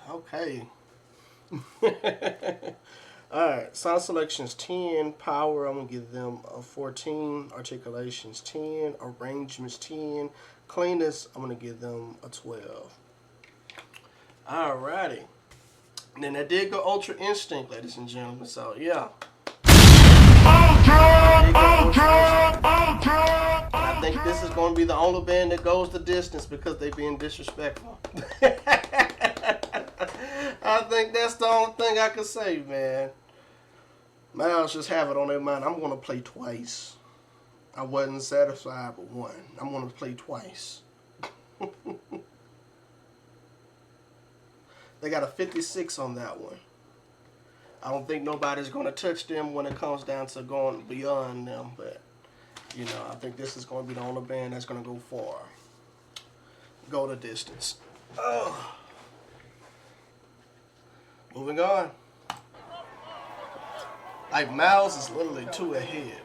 Okay. Alright, sound selection's 10. Power, I'm going to give them a 14. Articulation's 10. Arrangement's 10. Cleanness, I'm going to give them a 12. Alrighty. And then that did go Ultra Instinct, ladies and gentlemen. So, yeah. I think this is going to be the only band that goes the distance because they being disrespectful. I think that's the only thing I can say, man. Miles just have it on their mind. I'm going to play twice. I wasn't satisfied with one. I'm going to play twice. They got a 56 on that one. I don't think nobody's going to touch them when it comes down to going beyond them, but, you know, I think this is going to be the only band that's going to go far. Go the distance. Oh. Moving on. Like, Miles is literally 2 ahead.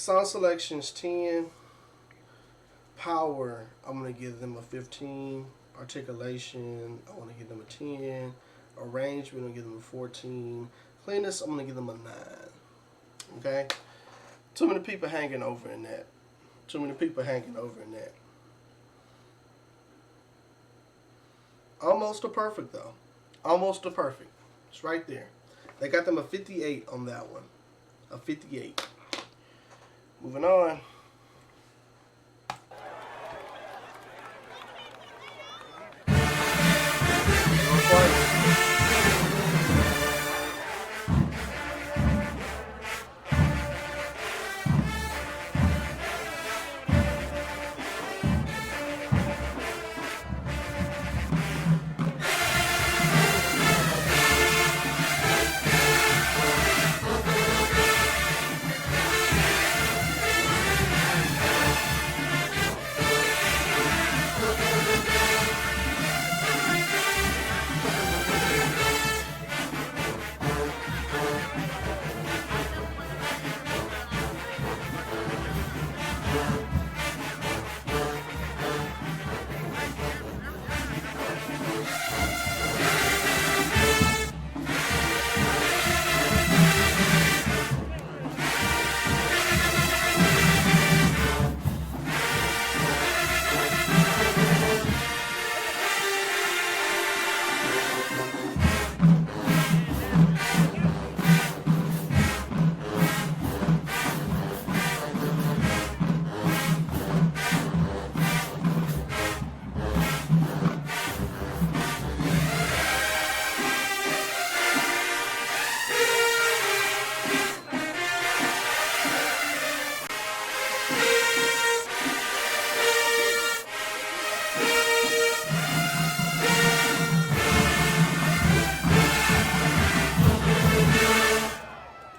Sound selection's 10. Power, I'm going to give them a 15. Articulation, I want to give them a 10. Arrangement, I'm going to give them a 14. Cleanness, I'm going to give them a 9. Okay? Too many people hanging over in that. Too many people hanging over in that. Almost a perfect, though. Almost a perfect. It's right there. They got them a 58 on that one. A 58. Moving on.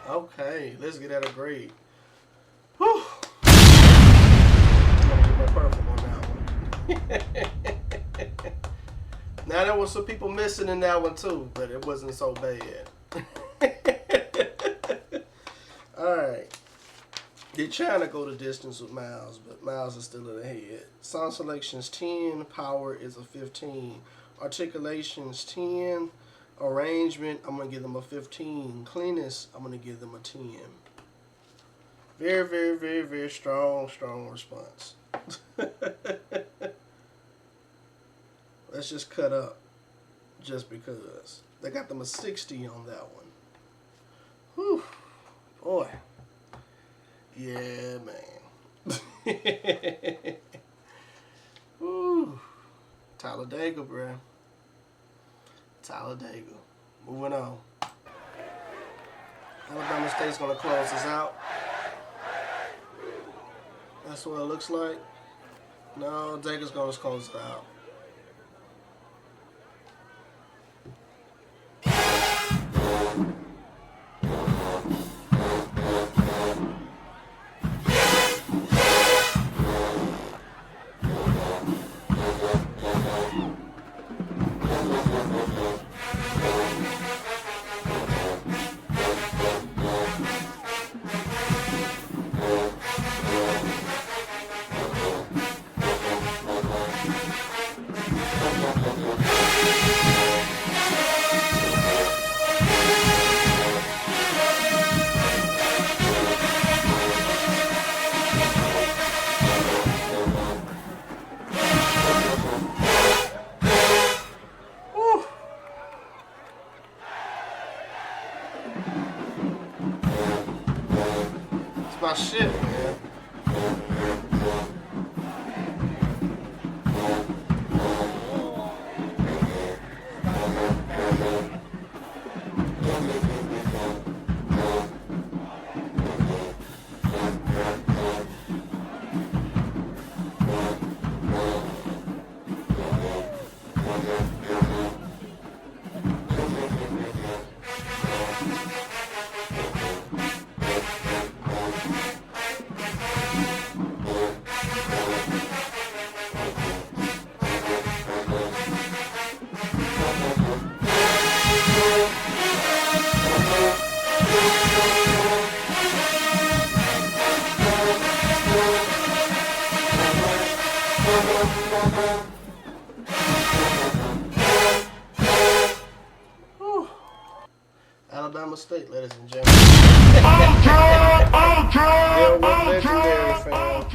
Okay, let's get at a grade. Whew. I'm gonna get my purple on that one. Now there was some people missing in that one too, but it wasn't so bad. Alright. They're trying to go the distance with Miles, but Miles is still in the head. Sound selection's 10, power is a 15. Articulation's 10. Arrangement, I'm going to give them a 15. Cleanness, I'm going to give them a 10. Very, very, very, very strong response. Let's just cut up just because. They got them a 60 on that one. Whew. Boy. Yeah, man. Whew. Talladega, bruh. Talladega. Moving on. Alabama State's going to close this out. That's what it looks like. No, Dega's going to close it out. My shit, man. Whew. Alabama State, ladies and gentlemen. They went legendary, fam.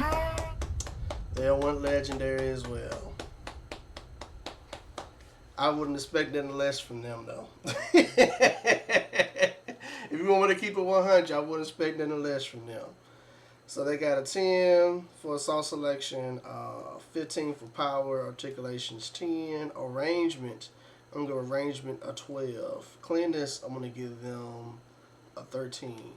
They went legendary as well. I wouldn't expect anything less from them, though. If you want me to keep it 100, I wouldn't expect anything less from them. So they got a 10 for assault selection, 15 for power, articulations 10, arrangement. I'm going to give arrangement a 12. Cleanness, I'm going to give them a 13.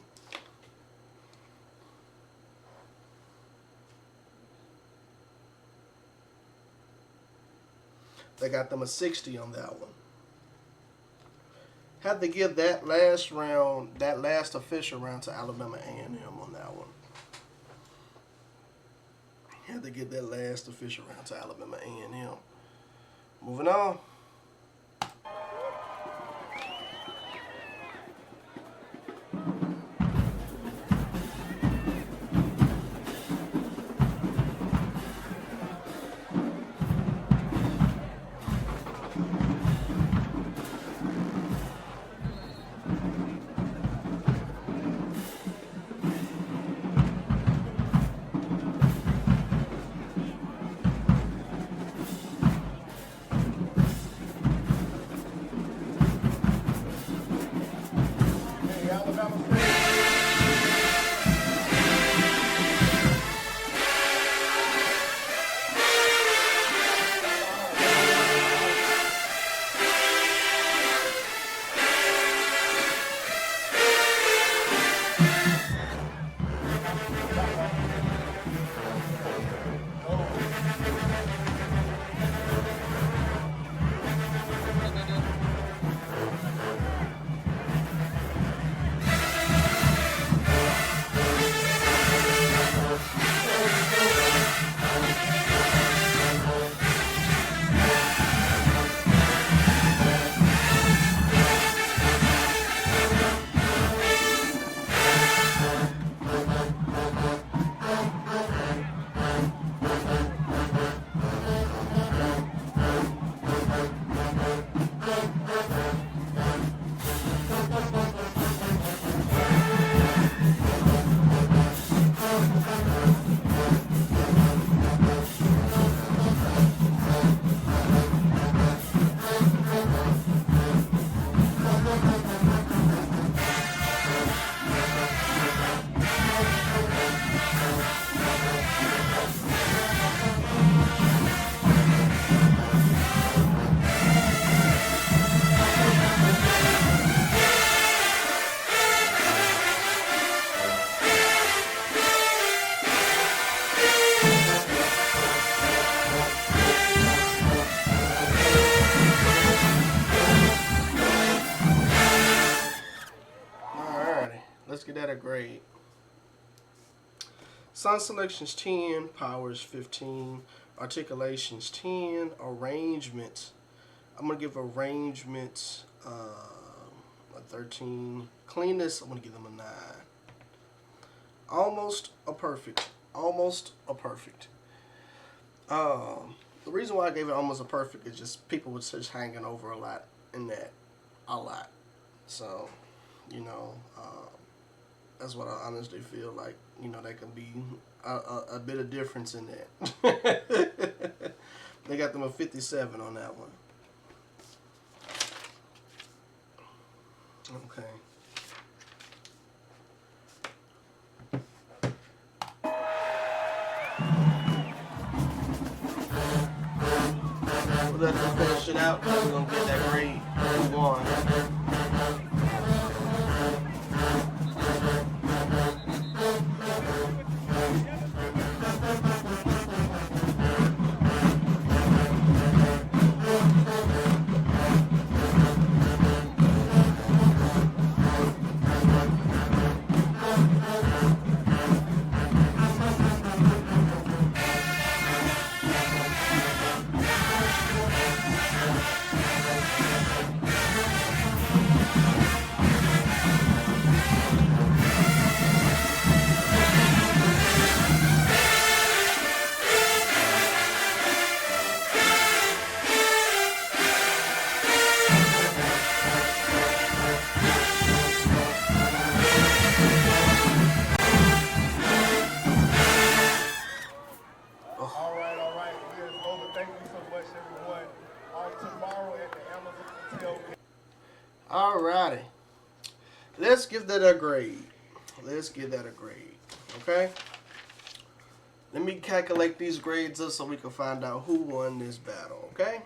They got them a 60 on that one. Had to give that last round, that last official round to Alabama A&M on that one. Had to get that last official round to Alabama A&M. Moving on. Let's get that a grade. Sound selections 10, powers 15, articulations 10, arrangements. I'm gonna give arrangements a 13. Cleanness, I'm gonna give them a 9. Almost a perfect. Almost a perfect. The reason why I gave it almost a perfect is just people were just hanging over a lot in that. A lot. So, you know, that's what I honestly feel like. You know, there can be a bit of difference in that. They got them a 57 on that one. Okay. We'll let them finish it out. We're going to get that grade 1. Alrighty. Let's give that a grade. Let's give that a grade. Okay? Let me calculate these grades up so we can find out who won this battle. Okay?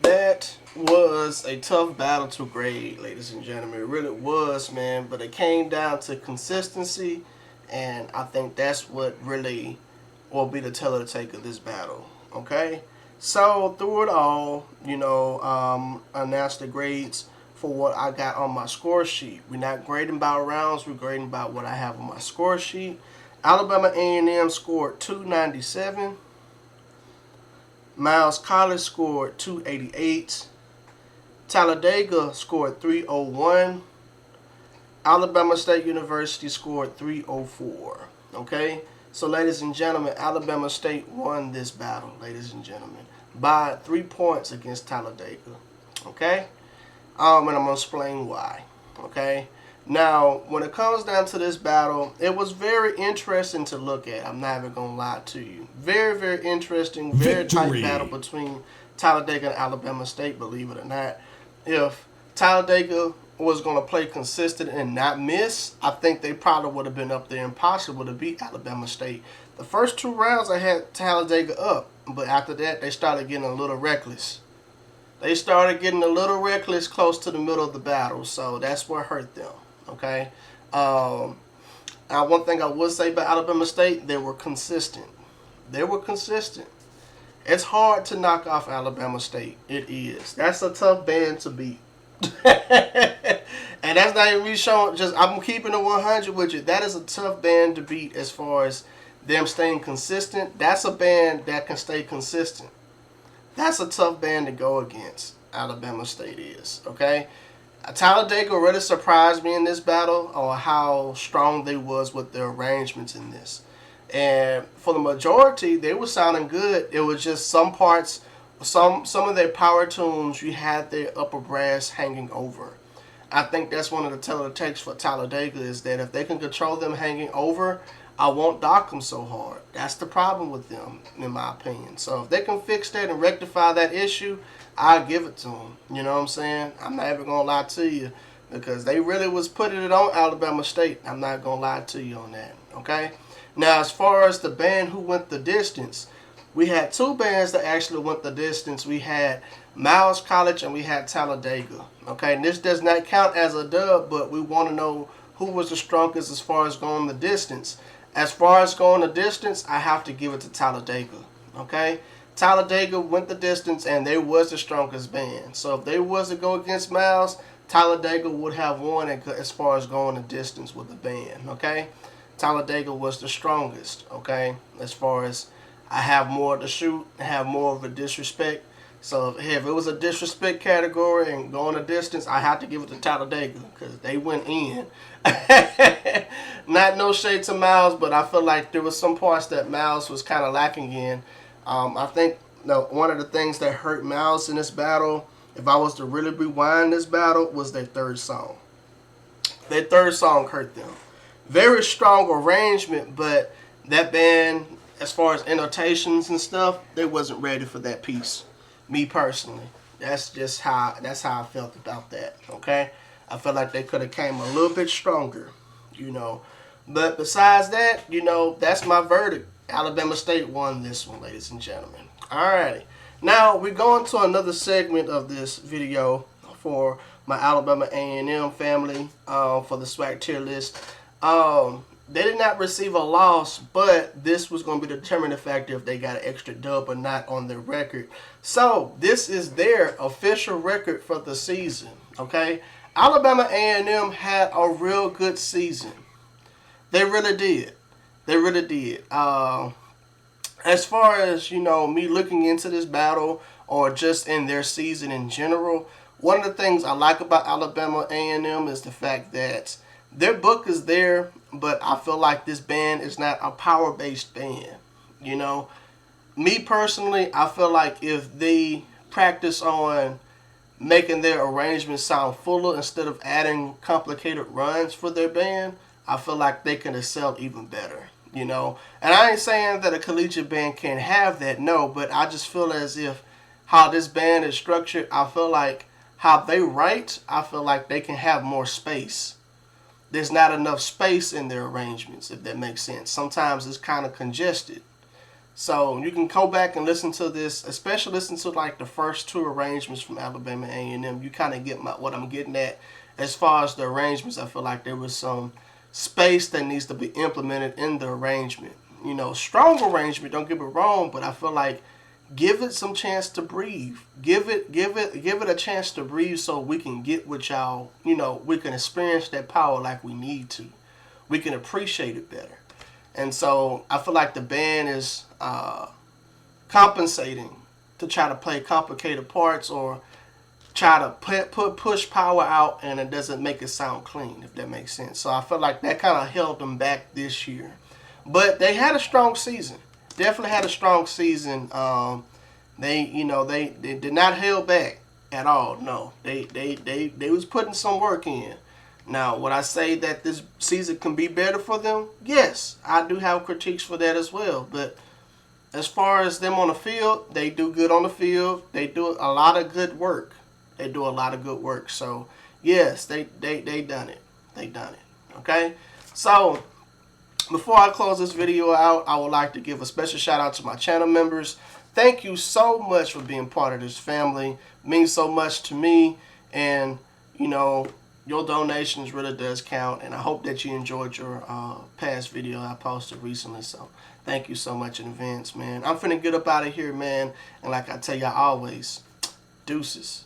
That was a tough battle to grade, ladies and gentlemen. It really was, man. But it came down to consistency. And I think that's what really will be the tell of the take of this battle. Okay? So, through it all, I announced the grades for what I got on my score sheet. We're not grading by rounds. We're grading by what I have on my score sheet. Alabama A&M scored 297. Miles College scored 288. Talladega scored 301. Alabama State University scored 304. Okay? So, ladies and gentlemen, Alabama State won this battle, ladies and gentlemen, by 3 points against Talladega. Okay? And I'm going to explain why. Okay? Now, when it comes down to this battle, it was very interesting to look at. I'm not even going to lie to you. Very, very interesting, very tight battle between Talladega and Alabama State, believe it or not. If Talladega was going to play consistent and not miss, I think they probably would have been up there impossible to beat Alabama State. The first 2 rounds I had Talladega up, but after that they started getting a little reckless. They started getting a little reckless close to the middle of the battle, so that's what hurt them. Okay. Now, one thing I would say about Alabama State, they were consistent. They were consistent. It's hard to knock off Alabama State. It is. That's a tough band to beat. And that's not even me showing, just I'm keeping it 100 with you. That is a tough band to beat as far as them staying consistent. That's a band that can stay consistent. That's a tough band to go against. Alabama State is. Okay? Talladega really surprised me in this battle on how strong they was with their arrangements in this. And for the majority, they were sounding good. It was just some parts, some of their power tunes, you had their upper brass hanging over. I think that's one of the tell of the takes for Talladega is that if they can control them hanging over, I won't dock them so hard. That's the problem with them, in my opinion. So if they can fix that and rectify that issue, I'll give it to them. You know what I'm saying? I'm not even going to lie to you because they really was putting it on Alabama State. I'm not going to lie to you on that. Okay? Now, as far as the band who went the distance, we had 2 bands that actually went the distance. We had Miles College and we had Talladega. Okay, and this does not count as a dub, but we want to know who was the strongest as far as going the distance. As far as going the distance, I have to give it to Talladega. Okay, Talladega went the distance and they was the strongest band. So if they was to go against Miles, Talladega would have won as far as going the distance with the band. Okay, Talladega was the strongest. Okay, as far as I have more to shoot, have more of a disrespect. So if it was a disrespect category and going a distance, I have to give it to Talladega because they went in. Not no shade to Miles, but I feel like there was some parts that Miles was kind of lacking in. I think one of the things that hurt Miles in this battle, if I was to really rewind this battle, was their third song. Their third song hurt them. Very strong arrangement, but that band, as far as annotations and stuff, they wasn't ready for that piece. Me personally, that's just how I felt about that. Okay, I felt like they could have came a little bit stronger, But besides that, that's my verdict. Alabama State won this one, ladies and gentlemen. Alrighty, now we're going to another segment of this video for my Alabama A&M family for the SWAC tier list. They did not receive a loss, but this was going to be the determining factor if they got an extra dub or not on their record. So this is their official record for the season. Okay, Alabama A&M had a real good season. They really did. They really did. As far as me looking into this battle or just in their season in general, one of the things I like about Alabama A&M is the fact that their book is there, but I feel like this band is not a power-based band. Me personally, I feel like if they practice on making their arrangements sound fuller instead of adding complicated runs for their band, I feel like they can excel even better. And I ain't saying that a collegiate band can't have that, no, but I just feel as if how this band is structured, I feel like how they write, I feel like they can have more space. There's not enough space in their arrangements, if that makes sense. Sometimes it's kind of congested. So you can go back and listen to this, especially listen to like the first two arrangements from Alabama A&M. You kind of get what I'm getting at. As far as the arrangements, I feel like there was some space that needs to be implemented in the arrangement. You know, strong arrangement, don't get me wrong, but I feel like give it some chance to breathe. Give it a chance to breathe so we can get with y'all, you know, we can experience that power like we need to. We can appreciate it better. And so I feel like the band is compensating to try to play complicated parts or try to push power out, and it doesn't make it sound clean, if that makes sense. So I feel like that kind of held them back this year. But they had a strong season. Definitely had a strong season. They did not hold back at all. No, they was putting some work in. Now, would I say that this season can be better for them? Yes, I do have critiques for that as well. But as far as them on the field, they do good on the field. They do a lot of good work. They do a lot of good work. So, yes, they done it. They done it. Okay? So, before I close this video out, I would like to give a special shout out to my channel members. Thank you so much for being part of this family. It means so much to me. And, you know, your donations really does count, and I hope that you enjoyed your past video I posted recently. So thank you so much in advance, man. I'm finna get up out of here, man, and like I tell y'all always, deuces.